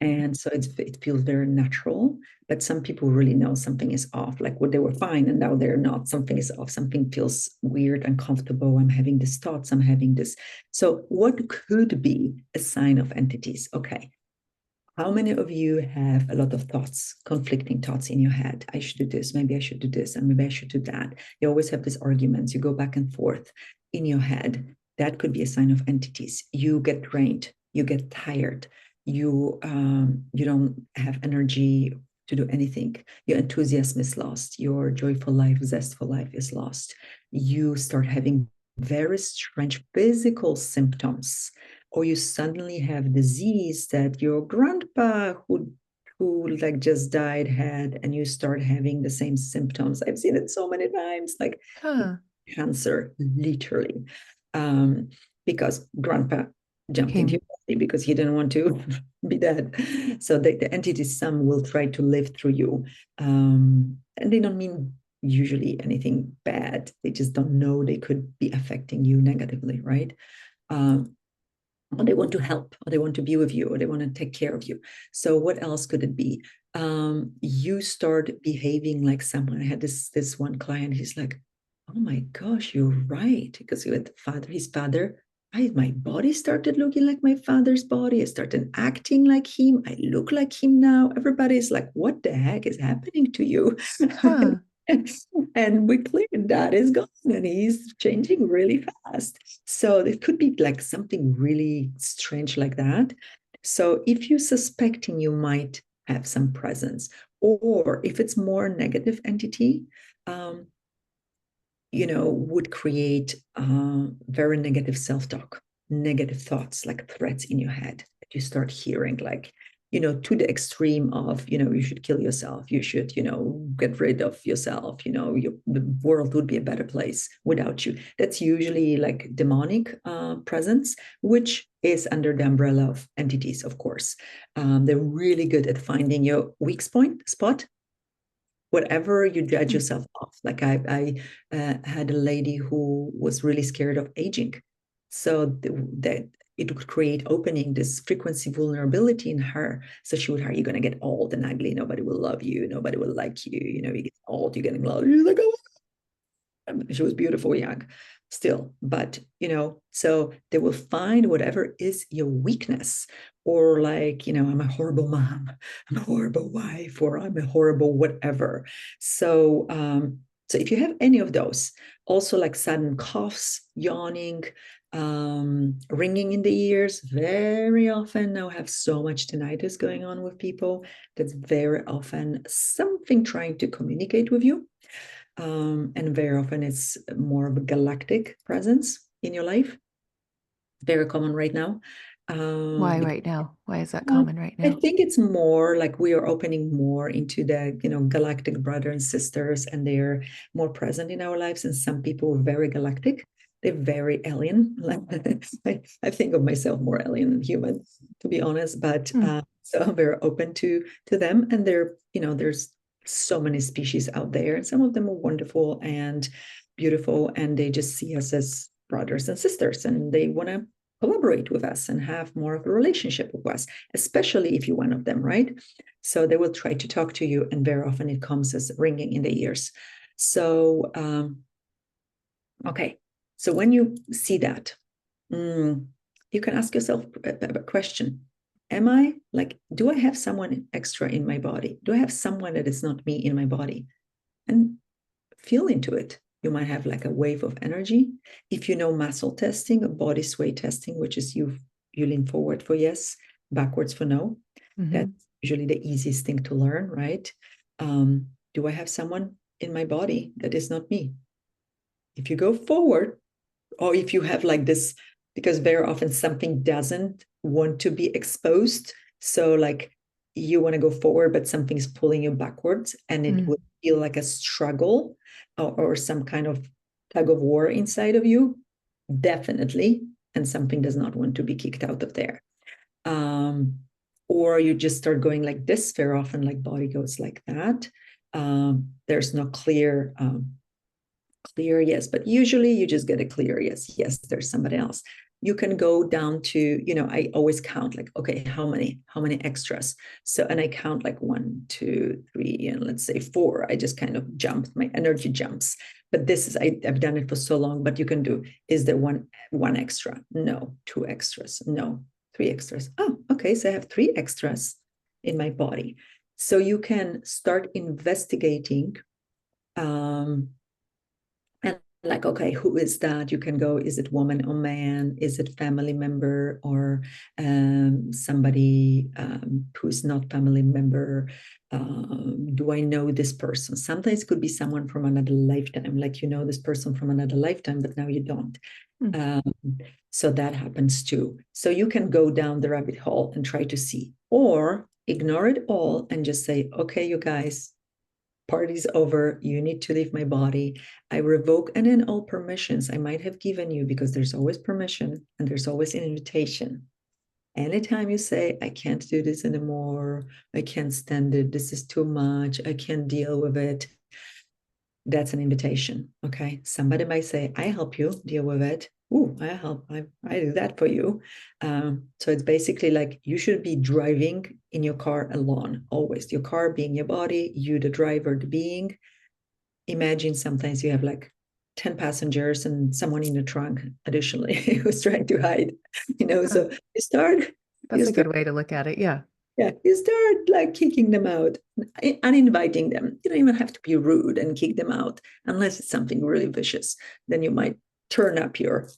And so it feels very natural. But some people really know something is off, like what they were fine and now they're not. Something is off. Something feels weird, uncomfortable. I'm having these thoughts. I'm having this. So, what could be a sign of entities? Okay. How many of you have a lot of thoughts, conflicting thoughts in your head? I should do this, maybe I should do this, and maybe I should do that. You always have these arguments. You go back and forth in your head. That could be a sign of entities. You get drained, you get tired, you don't have energy to do anything. Your enthusiasm is lost. Your joyful life, zestful life is lost. You start having very strange physical symptoms, or you suddenly have disease that your grandpa who like just died had, and you start having the same symptoms. I've seen it so many times, like Huh. cancer, literally, um, because grandpa jumped into your Came. body because he didn't want to be dead. So the entity some will try to live through you, and they don't mean usually anything bad. They just don't know they could be affecting you negatively, right? Um, or they want to help, or they want to be with you, or they want to take care of you. So what else could it be? You start behaving like someone. I had this one client. He's like, "Oh my gosh, you're right," because he had his father. My body started looking like my father's body. I started acting like him. I look like him now. Everybody's like, "What the heck is happening to you?" Huh. And we cleared that is gone, and he's changing really fast. So it could be like something really strange like that. So if you're suspecting you might have some presence, or if it's more negative entity, um, would create very negative self-talk, negative thoughts, like threats in your head that you start hearing, like, to the extreme of, you should kill yourself, you should, get rid of yourself, the world would be a better place without you. That's usually like demonic presence, which is under the umbrella of entities, of course. They're really good at finding your weak spot, whatever you judge Hmm. yourself off. Like I had a lady who was really scared of aging, so that it would create opening this frequency vulnerability in her. So she would, are you going to get old and ugly? Nobody will love you. Nobody will like you. You get old, you're getting old. She's like, oh, she was beautiful young still, but so they will find whatever is your weakness, or like, I'm a horrible mom, I'm a horrible wife, or I'm a horrible whatever. So if you have any of those, also like sudden coughs, yawning, ringing in the ears, very often now have so much tinnitus going on with people. That's very often something trying to communicate with you, and very often it's more of a galactic presence in your life. Very common right now. Why Because, right now? Why is that common right I now? think it's more like we are opening more into the, galactic brother and sisters, and they're more present in our lives. And some people are very galactic. They're very alien. Like I think of myself more alien than human, to be honest. But Hmm. so I'm very open to them. And there's so many species out there, and some of them are wonderful and beautiful, and they just see us as brothers and sisters, and they want to collaborate with us and have more of a relationship with us, especially if you're one of them, right? So they will try to talk to you, and very often it comes as ringing in the ears. So, okay. So when you see that, mm, you can ask yourself a question. Am I like, do I have someone extra in my body? Do I have someone that is not me in my body? And feel into it. You might have like a wave of energy. If you know muscle testing or body sway testing, which is you lean forward for yes, backwards for no. That's usually the easiest thing to learn, right? Do I have someone in my body that is not me? If you go forward, or if you have like this, because very often something doesn't want to be exposed. So like you want to go forward, but something's pulling you backwards, and it would feel like a struggle or some kind of tug of war inside of you, definitely. And something does not want to be kicked out of there. Or you just start going like this. Very often, like body goes like that. There's no clear yes, but usually you just get a clear yes, there's somebody else. You can go down to, I always count like, okay, how many extras? So, and I count like 1, 2, 3, and let's say 4. I just kind of jumped, my energy jumps. But this is, I've done it for so long, but you can do, is there one extra? No. 2 extras? No. 3 extras? Oh, okay, so I have 3 extras in my body. So you can start investigating and like, okay, who is that? You can go, is it woman or man? Is it family member or somebody who's not family member? Do I know this person? Sometimes it could be someone from another lifetime, like you know this person from another lifetime, but now you don't. So that happens too. So you can go down the rabbit hole and try to see, or ignore it all and just say, okay, you guys, party's over. You need to leave my body. I revoke and in all permissions I might have given you, because there's always permission and there's always an invitation. Anytime you say, I can't do this anymore, I can't stand it, this is too much, I can't deal with it, that's an invitation. Okay. Somebody might say, I help you deal with it. Ooh, I help. I do that for you. So it's basically like you should be driving in your car alone, always. Your car being your body, you the driver, the being. Imagine sometimes you have like 10 passengers and someone in the trunk additionally who's trying to hide, so you start. That's a good way to look at it. Yeah. Yeah, you start like kicking them out, uninviting them. You don't even have to be rude and kick them out unless it's something really vicious. Then you might turn up your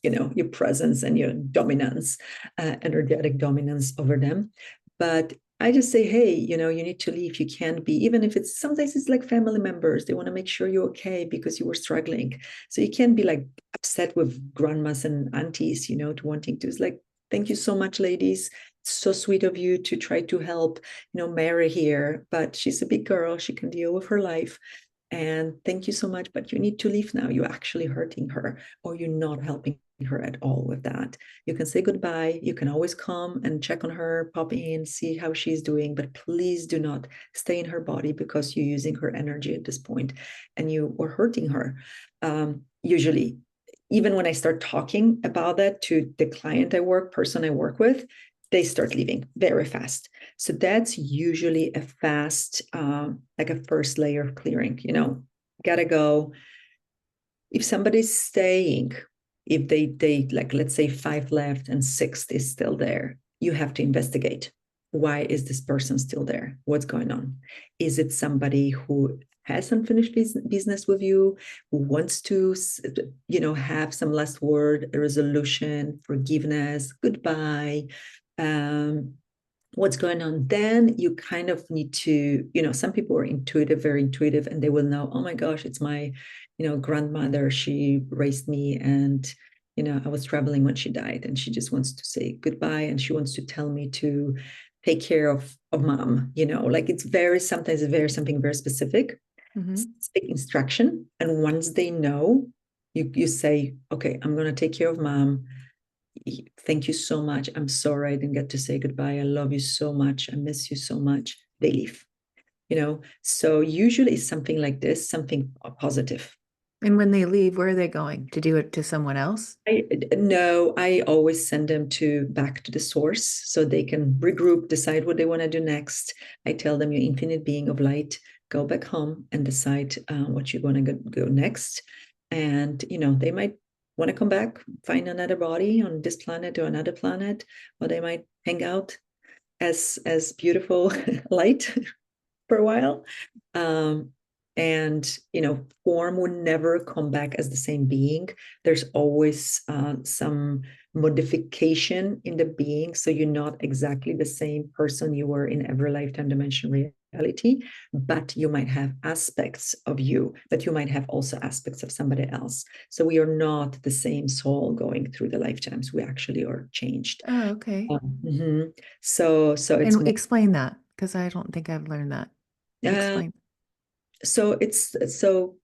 presence and your dominance, energetic dominance over them. But I just say, hey, you need to leave. You can't be, even if it's sometimes it's like family members. They want to make sure you're okay because you were struggling. So you can't be like upset with grandmas and aunties, to wanting to. It's like, thank you so much, ladies. So sweet of you to try to help, Mary here, but she's a big girl. She can deal with her life. And thank you so much, but you need to leave now. You're actually hurting her, or you're not helping her at all with that. You can say goodbye. You can always come and check on her, pop in, see how she's doing, but please do not stay in her body because you're using her energy at this point and you are hurting her. Usually, even when I start talking about that to the person I work with, they start leaving very fast. So that's usually a fast, like a first layer of clearing, gotta go. If somebody's staying, if they like, let's say 5 left and 6 is still there, you have to investigate. Why is this person still there? What's going on? Is it somebody who has unfinished business with you, who wants to, have some last word, a resolution, forgiveness, goodbye? What's going on? Then you kind of need to, some people are intuitive, very intuitive, and they will know, oh my gosh, it's my, grandmother. She raised me, and, I was traveling when she died, and she just wants to say goodbye, and she wants to tell me to take care of mom, like it's sometimes something very specific, specific instruction. And once they know, you say, okay, I'm going to take care of mom. Thank you so much. I'm sorry I didn't get to say goodbye. I love you so much. I miss you so much. They leave, So usually it's something like this, something positive. And when they leave, where are they going? To do it to someone else? No, I always send them back to the source so they can regroup, decide what they want to do next. I tell them, you infinite being of light, go back home and decide what you're going to go next. And, they might Want to come back, find another body on this planet or another planet, or they might hang out as beautiful light for a while. Um, and form would never come back as the same being. There's always some modification in the being, so you're not exactly the same person you were in every lifetime dimension reality, but you might have aspects of you, but you might have also aspects of somebody else. So we are not the same soul going through the lifetimes. We actually are changed. Oh, okay. Mhm. So it's And more. explain that because I don't think I've learned that. Uh, Explain. so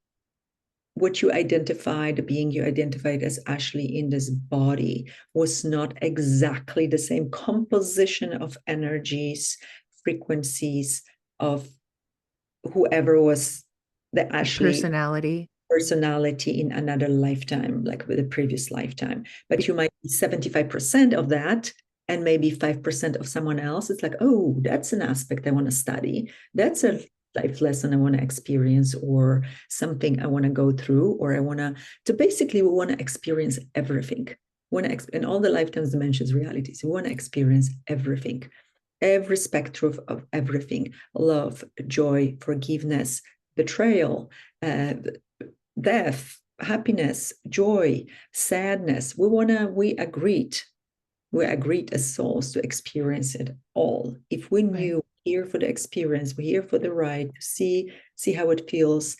what you identified, the being you identified as Ashley in this body, was not exactly the same composition of energies, frequencies of whoever was the The Ashley personality. personality in another lifetime, like with the previous lifetime. But you might be 75% of that and maybe 5% of someone else. It's like, oh, that's an aspect I want to study. That's a life lesson I want to experience, or something I want to go through, or I want to basically, we want to experience everything. We want to, in all the lifetimes, dimensions, realities, we want to experience everything, every spectrum of everything: love, joy, forgiveness, betrayal, death, happiness, joy, sadness. We agreed as souls to experience it all. If we Right. knew here for the experience, we're here for the ride, to see how it feels,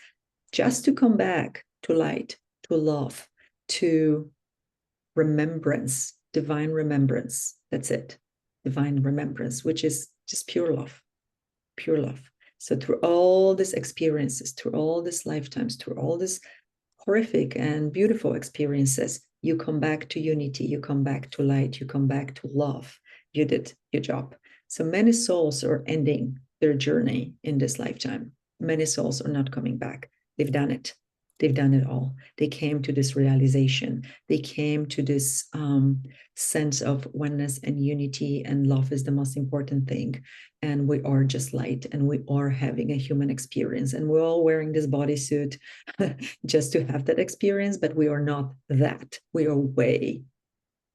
just to come back to light, to love, to remembrance, divine remembrance. That's it. Divine remembrance, which is just pure love, pure love. So through all these experiences, through all these lifetimes, through all these horrific and beautiful experiences, you come back to unity, you come back to light, you come back to love. You did your job. So many souls are ending their journey in this lifetime. Many souls are not coming back. They've done it. They've done it all. They came to this realization. They came to this sense of oneness and unity, and love is the most important thing. And we are just light, and we are having a human experience, and we're all wearing this bodysuit just to have that experience, but we are not that. We are way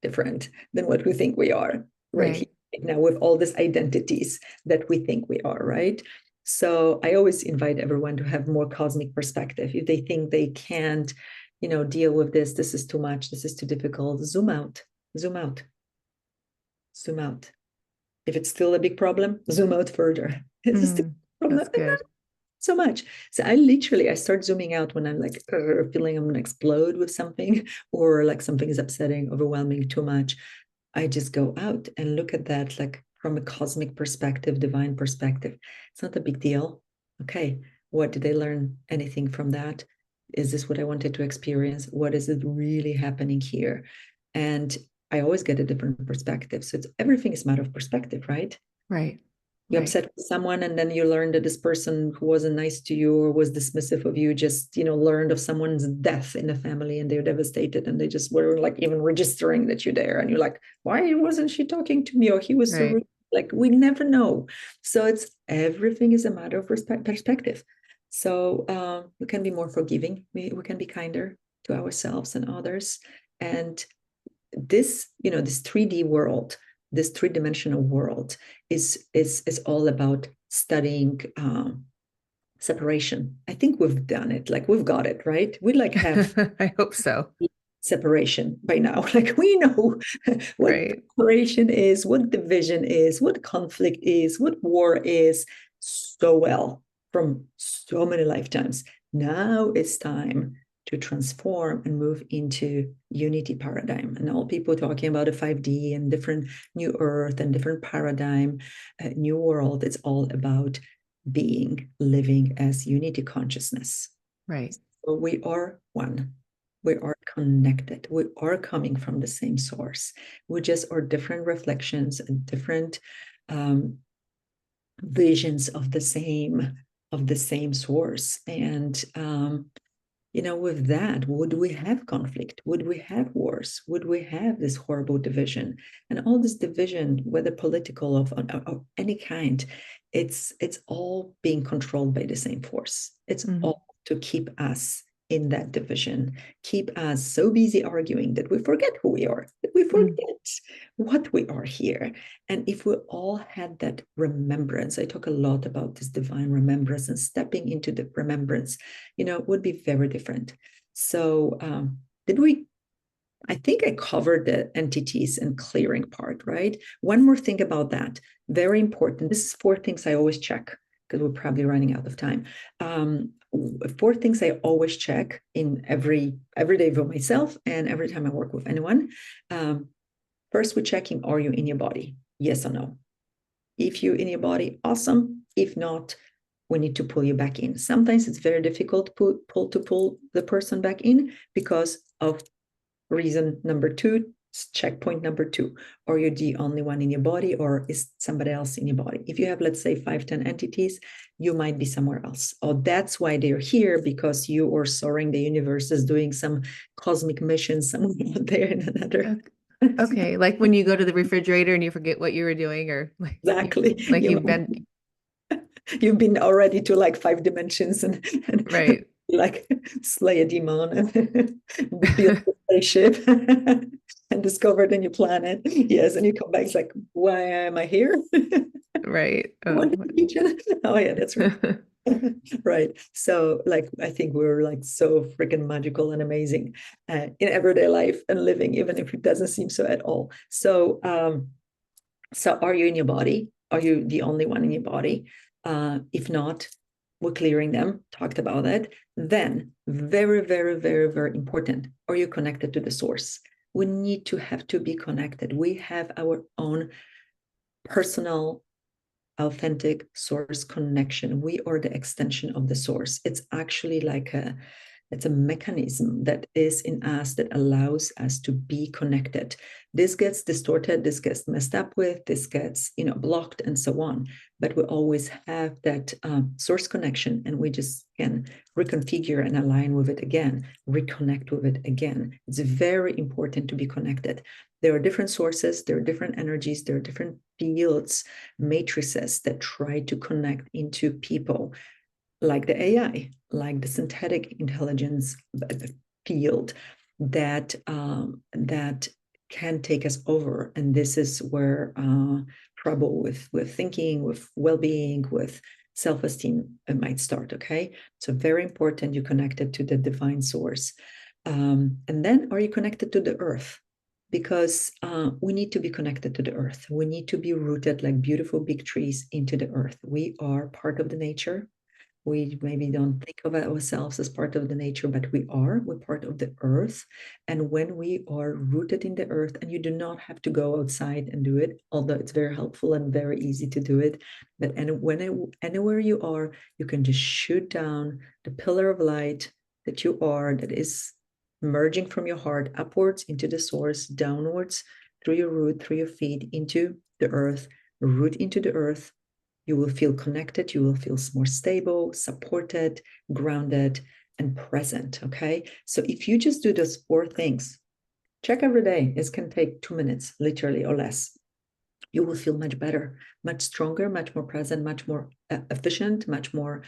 different than what we think we are right here Right. right now, with all these identities that we think we are, right? So I always invite everyone to have more cosmic perspective. If they think they can't, deal with this is too much, this is too difficult, zoom out, zoom out, zoom out. If it's still a big problem, zoom out further. It's still a problem, That's good. so much. So I start zooming out when I'm like feeling I'm gonna explode with something, or like something is upsetting, overwhelming, too much. I just go out and look at that like from a cosmic perspective, divine perspective. It's not a big deal. Okay, what did I learn anything from that? Is this what I wanted to experience? What is it really happening here? And I always get a different perspective. So everything is a matter of perspective, right? Right. You Right. upset with someone, and then you learn that this person who wasn't nice to you or was dismissive of you just learned of someone's death in the family, and they're devastated, and they just were like even registering that you're there, and you're like, why wasn't she talking to me, or he was so Right. rude? Like, we never know. So it's everything is a matter of perspective. So we can be more forgiving, we can be kinder to ourselves and others. And this 3D world, this three-dimensional world is all about studying separation. I think we've done it, like we've got it right. We like have I hope so. separation by now. Like, we know what Right. separation is, what division is, what conflict is, what war is, so well, from so many lifetimes. Now it's time to transform and move into unity paradigm. And all people talking about a 5D and different new earth and different paradigm, new world. It's all about living as unity consciousness. Right. So we are one. We are connected. We are coming from the same source. We just are different reflections and different um, visions of the same source. And with that, would we have conflict? Would we have wars? Would we have this horrible division? And all this division, whether political of any kind, it's all being controlled by the same force. It's Mhm. all to keep us in that division, keep us so busy arguing that we forget who we are, that we Mm. forget what we are here. And if we all had that remembrance, I talk a lot about this divine remembrance and stepping into the remembrance, it would be very different. So did we I think I covered the entities and clearing part, right? One more thing about that, very important. This is 4 things I always check because we're probably running out of time. 4 things I always check in every day for myself and every time I work with anyone. First, we're checking: are you in your body? Yes or no? If you're in your body, awesome. If not, we need to pull you back in. Sometimes it's very difficult to pull the person back in because of reason number 2, checkpoint number 2. Are you the only one in your body, or is somebody else in your body? If you have, let's say, 5-10 entities, you might be somewhere else. Oh, that's why they're here, because you are soaring, the universe is doing some cosmic mission somewhere out there in another. Okay, like when you go to the refrigerator and you forget what you were doing, or Exactly. you've been You've been already to like 5 dimensions and right. like slay a demon and build a spaceship and discover the new planet. Yes, and you come back, it's like, why am I here? Right. Oh. What region? Oh yeah, that's right. Right. So like I think we're like so freaking magical and amazing in everyday life and living, even if it doesn't seem so at all. So are you in your body? Are you the only one in your body? If not, we're clearing them, talked about it. Then, very, very, very, very important, are you connected to the source? We need to have to be connected. We have our own personal, authentic source connection. We are the extension of the source. It's actually like it's a mechanism that is in us that allows us to be connected. This gets distorted, this gets messed up with, this gets blocked, and so on. But we always have that source connection, and we just can reconfigure and align with it again, reconnect with it again. It's very important to be connected. There are different sources, there are different energies, there are different fields, matrices that try to connect into people, like the AI, like the synthetic intelligence field that can take us over. And this is where trouble with thinking, with well-being, with self-esteem might start. Okay, so very important you connected to the divine source. And then, are you connected to the earth? Because we need to be connected to the earth. We need to be rooted like beautiful big trees into the earth. We are part of the nature. We maybe don't think of ourselves as part of the nature, but we're part of the earth. And when we are rooted in the earth, and you do not have to go outside and do it, although it's very helpful and very easy to do it. But anywhere you are, you can just shoot down the pillar of light that you are, that is merging from your heart upwards into the source, downwards through your root, through your feet, into the earth, root into the earth. You will feel connected, you will feel more stable, supported, grounded, and present. Okay. So if you just do those 4 things, check every day. It can take 2 minutes, literally, or less. You will feel much better, much stronger, much more present, much more efficient, much more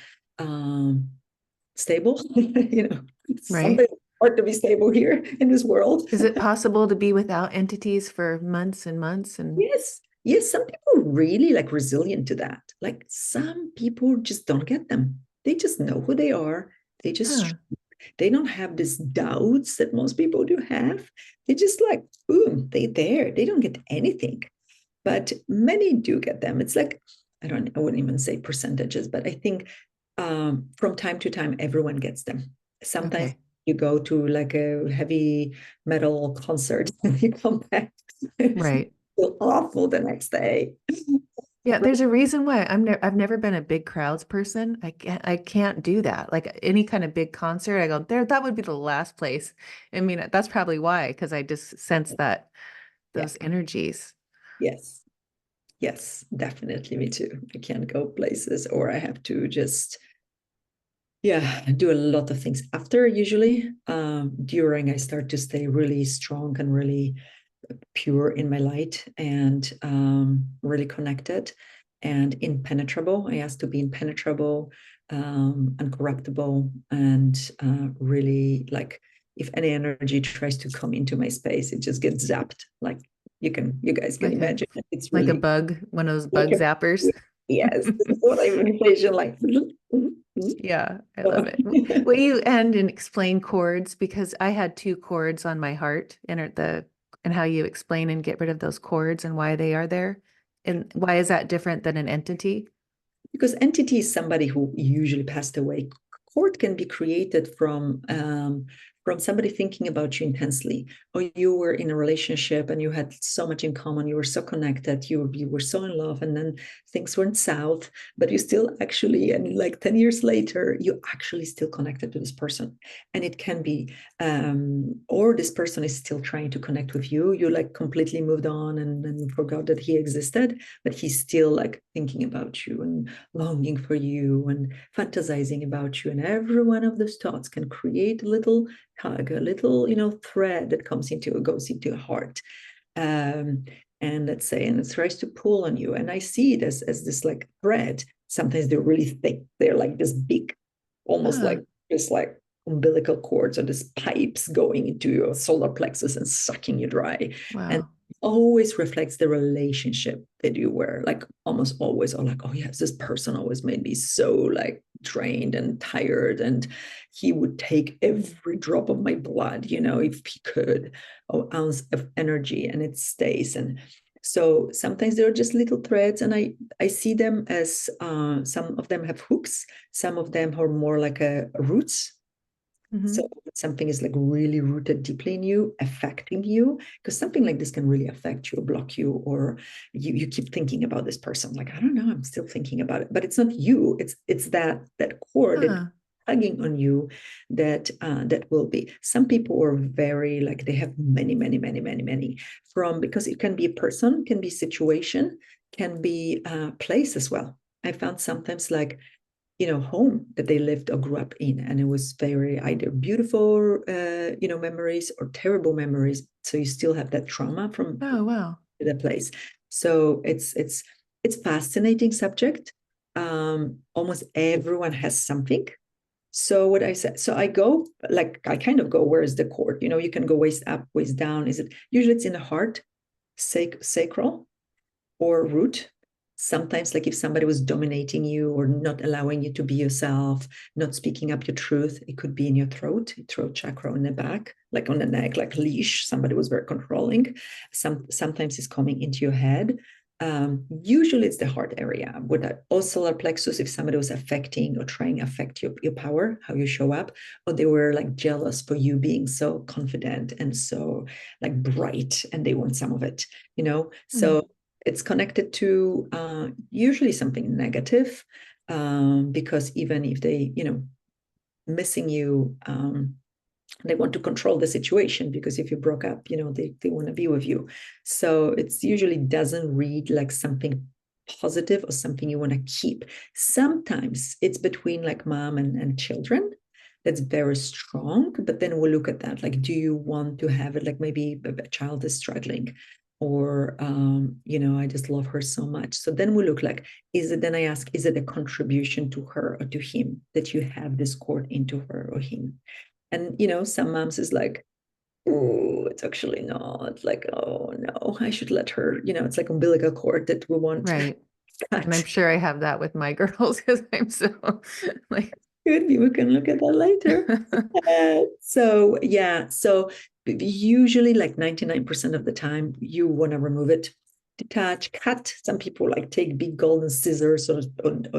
stable. Right. Something hard to be stable here in this world. Is it possible to be without entities for months and months and Yes. Yes, some people are really like resilient to that. Like some people just don't get them. They just know who they are. They just huh. they don't have these doubts that most people do have. They just like boom, they there. They don't get anything. But many do get them. It's like I wouldn't even say percentages, but I think from time to time everyone gets them. Sometimes Okay. you go to like a heavy metal concert and you come back Right. feel awful the next day. Yeah, there's a reason why I've never been a big crowds person. I can't do that. Like any kind of big concert, I go there, that would be the last place. I mean, that's probably why, because I just sense that Yeah. those energies. Yes. Yes, definitely. Me too. I can't go places, or I have to just, yeah, do a lot of things after. Usually, during, I start to stay really strong and really pure in my light, and really connected and impenetrable. I ask to be impenetrable, uncorruptible, and really like if any energy tries to come into my space, it just gets zapped. Like you guys can Like a imagine. It's like a really bug, one of those like bug zappers. yes, this is what I envision. Like Yeah, I love it. Will you end and explain chords? Because I had two chords on my heart and how you explain and get rid of those chords and why they are there. And why is that different than an entity? because entity is somebody who usually passed away. Court can be created from somebody thinking about you intensely, or you were in a relationship and you had so much in common, you were so connected, you were so in love, and then things went south, but you still actually, and like 10 years later, you actually still connected to this person. And it can be or this person is still trying to connect with you, you like completely moved on and forgot that he existed, but he's still like thinking about you and longing for you and fantasizing about you. And every one of those thoughts can create a little tug, a little, thread that goes into your heart. Um, and let's say, and it tries to pull on you. And I see it as this like thread. Sometimes they're really thick. They're like this big, almost Ah, like just like umbilical cords or these pipes going into your solar plexus and sucking you dry. And wow. always reflects the relationship that you were like almost always, or like, oh yes, this person always made me so like drained and tired, and he would take every drop of my blood, if he could, or ounce of energy, and it stays. And so sometimes they're just little threads, and I see them as some of them have hooks, some of them are more like a roots. Hmm. So something is like really rooted deeply in you, affecting you, because something like this can really affect you, block you, or you keep thinking about this person. Like, I don't know, I'm still thinking about it, but it's not you. It's that cord that Ah, hugging on you that will be. Some people are very like they have many, many, many, many, many from because it can be a person, can be situation, can be a place as well. I found sometimes like home that they lived or grew up in, and it was very either beautiful memories or terrible memories, so you still have that trauma from oh, wow. the place. So it's fascinating subject. Almost everyone has something. So what I said, so I go like I kind of go, where is the cord? You can go waist up, waist down. Is it usually it's in the heart, sacral, or root. Sometimes, like if somebody was dominating you or not allowing you to be yourself, not speaking up your truth, it could be in your throat chakra in the back, like on the neck, like leash. Somebody was very controlling. Sometimes it's coming into your head. Usually it's the heart area with that or solar plexus if somebody was affecting or trying to affect your power, how you show up, or they were like jealous for you being so confident and so like bright and they want some of it. Hmm. So it's connected to usually something negative, because even if they, missing you, they want to control the situation because if you broke up, they want to be with you. So it's usually doesn't read like something positive or something you want to keep. Sometimes it's between like mom and children. That's very strong. But then we'll look at that. Like, do you want to have it like maybe a child is struggling? Or I just love her so much. So then we look like, then I ask, is it a contribution to her or to him that you have this cord into her or him? And some moms is like, oh, it's actually not. Like, oh no, I should let her. It's like umbilical cord that we want Right. And I'm cut. sure I have that with my girls because I'm so like, Could be. We can look at that later. So yeah, so usually like 99% of the time you want to remove it, detach, cut. Some people like take big golden scissors or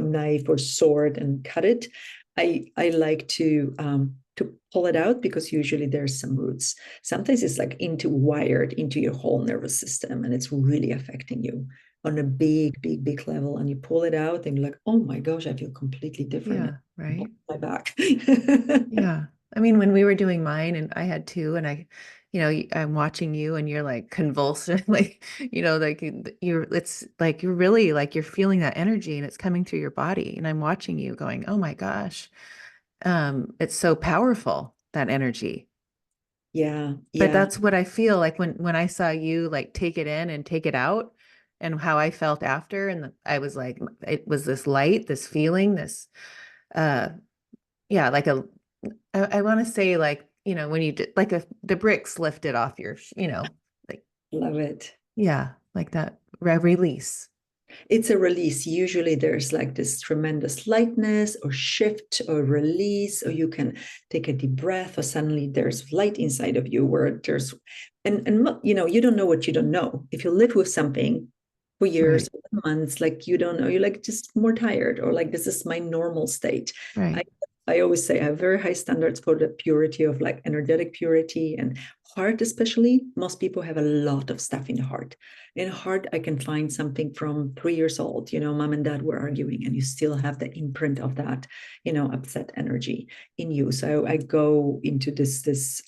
knife or sword and cut it. I like to pull it out because usually there's some roots. Sometimes it's like wired into your whole nervous system and it's really affecting you on a big, big, big level. And you pull it out and you're like, oh my gosh, I feel completely different. yeah, right. My back. Yeah. I mean, when we were doing mine and I had two and I'm watching you and you're like convulsing, like, like it's like you're really like you're feeling that energy and it's coming through your body. And I'm watching you going, oh my gosh. It's so powerful, that energy. Yeah, But yeah, that's what I feel like when I saw you like take it in and take it out and how I felt after. And I was like, it was this light, this feeling, this. uh, yeah, like I want to say like, when you did like the bricks lifted off your, like, Love it. yeah, like that release. It's a release. Usually there's like this tremendous lightness or shift or release, or you can take a deep breath, or suddenly there's light inside of you where there's, and you don't know what you don't know. If you live with something for years Right, or months, like you don't know, you're like just more tired, or like this is my normal state. I right, I always say I have very high standards for the purity of like energetic purity and heart, especially. Most people have a lot of stuff in the heart. In heart, I can find something from 3 years old. Mom and dad were arguing, and you still have the imprint of that, upset energy in you. So I go into this,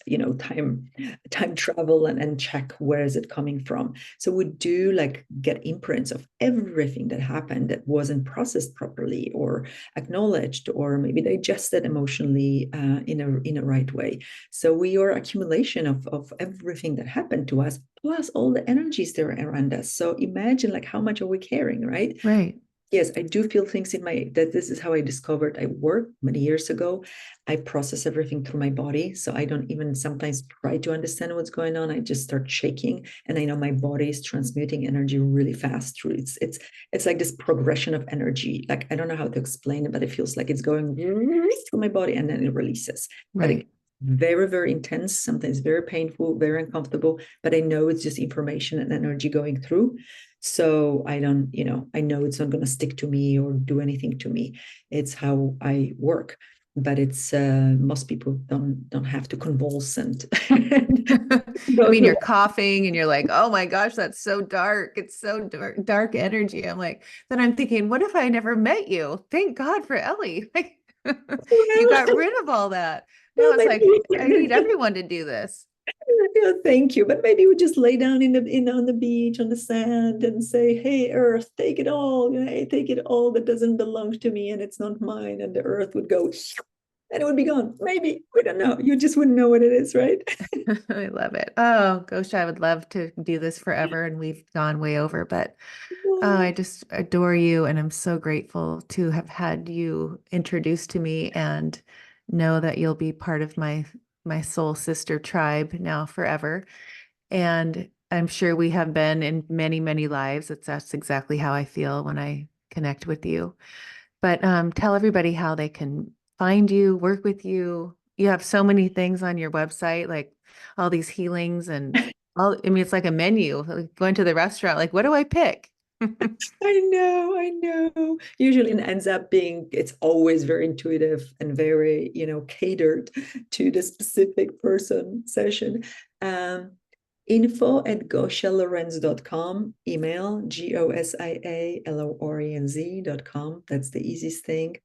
time travel and check where is it coming from. So we do like get imprints of everything that happened that wasn't processed properly or acknowledged or maybe digested emotionally in a right way. So we are accumulation of everything that happened to us, plus all the energies that are around us. So imagine like how much are we carrying, right? right, Yes, I do feel things in my that this is how I discovered I work many years ago. I process everything through my body. So I don't even sometimes try to understand what's going on. I just start shaking. And I know my body is transmuting energy really fast through it's like this progression of energy. Like I don't know how to explain it, but it feels like it's going through my body and then it releases. But it right, very, very intense, sometimes very painful, very uncomfortable. But I know it's just information and energy going through. So I don't, I know it's not going to stick to me or do anything to me. It's how I work. But it's most people don't have to convulse and I go mean, through. you're coughing and you're like, oh my gosh, that's so dark. It's so dark, dark energy. I'm like, then I'm thinking, what if I never met you? Thank God for Ellie. Like, you got Well, rid of all that. Now well, it's like, I need maybe. everyone to do this. Yeah, thank you. But maybe we just lay down on the beach on the sand and say, "Hey, Earth, take it all. Take it all that doesn't belong to me and it's not mine." And the Earth would go, and it would be gone. Maybe we don't know. You just wouldn't know what it is, right? I love it. Oh, gosh, I would love to do this forever. And we've gone way over, but I just adore you. And I'm so grateful to have had you introduced to me and know that you'll be part of my soul sister tribe now forever. And I'm sure we have been in many, many lives. That's exactly how I feel when I connect with you. But tell everybody how they can find you, work with you. You have so many things on your website, like all these healings and all. I mean, it's like a menu, like going to the restaurant. Like, what do I pick? I know. Usually it ends up being, it's always very intuitive and very, catered to the specific person session. Um, info@goshialorenz.com, email gosialorenzcom. That's the easiest thing.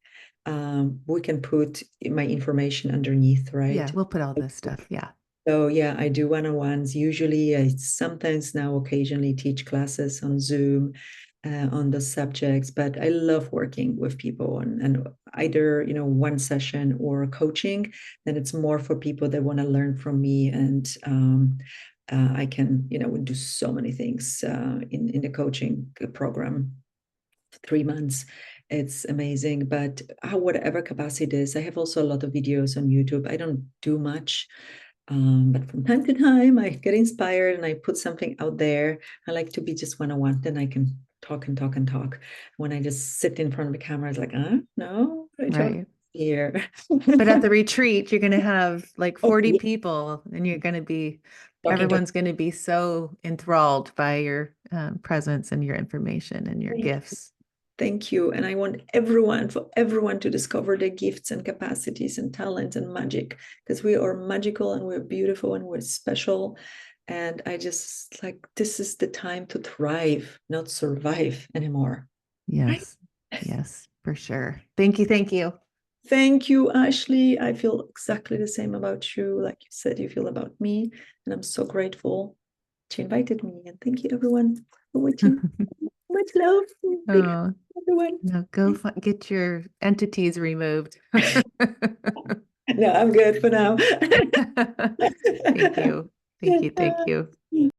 We can put my information underneath, Yeah, right? we'll put all this stuff. Yeah. So yeah, I do one-on-ones. Usually, I sometimes now occasionally teach classes on Zoom on the subjects, but I love working with people and either one session or coaching. Then it's more for people that want to learn from me, and I can we do so many things in the coaching program. 3 months. It's amazing, but whatever capacity it is, I have also a lot of videos on YouTube. I don't do much, but from time to time, I get inspired and I put something out there. I like to be just one-on-one, then I can talk and talk and talk. When I just sit in front of the camera, it's like, no, what are you talking Right. here? But at the retreat, you're going to have like Oh, 40 yeah, people, and you're going to be, talking. everyone's going to be so enthralled by your presence and your information and your gifts. Thank you. And I want for everyone to discover their gifts and capacities and talent and magic, because we are magical and we're beautiful and we're special. And I just like, this is the time to thrive, not survive anymore. Right? Yes. Yes, for sure. Thank you. Thank you. Thank you, Ashley. I feel exactly the same about you. Like you said, you feel about me. And I'm so grateful that you invited me. And thank you, everyone, for watching. Much love. Big hug, Oh, everyone. no, get your entities removed. No, I'm good for now. Thank you. Thank you. Thank you.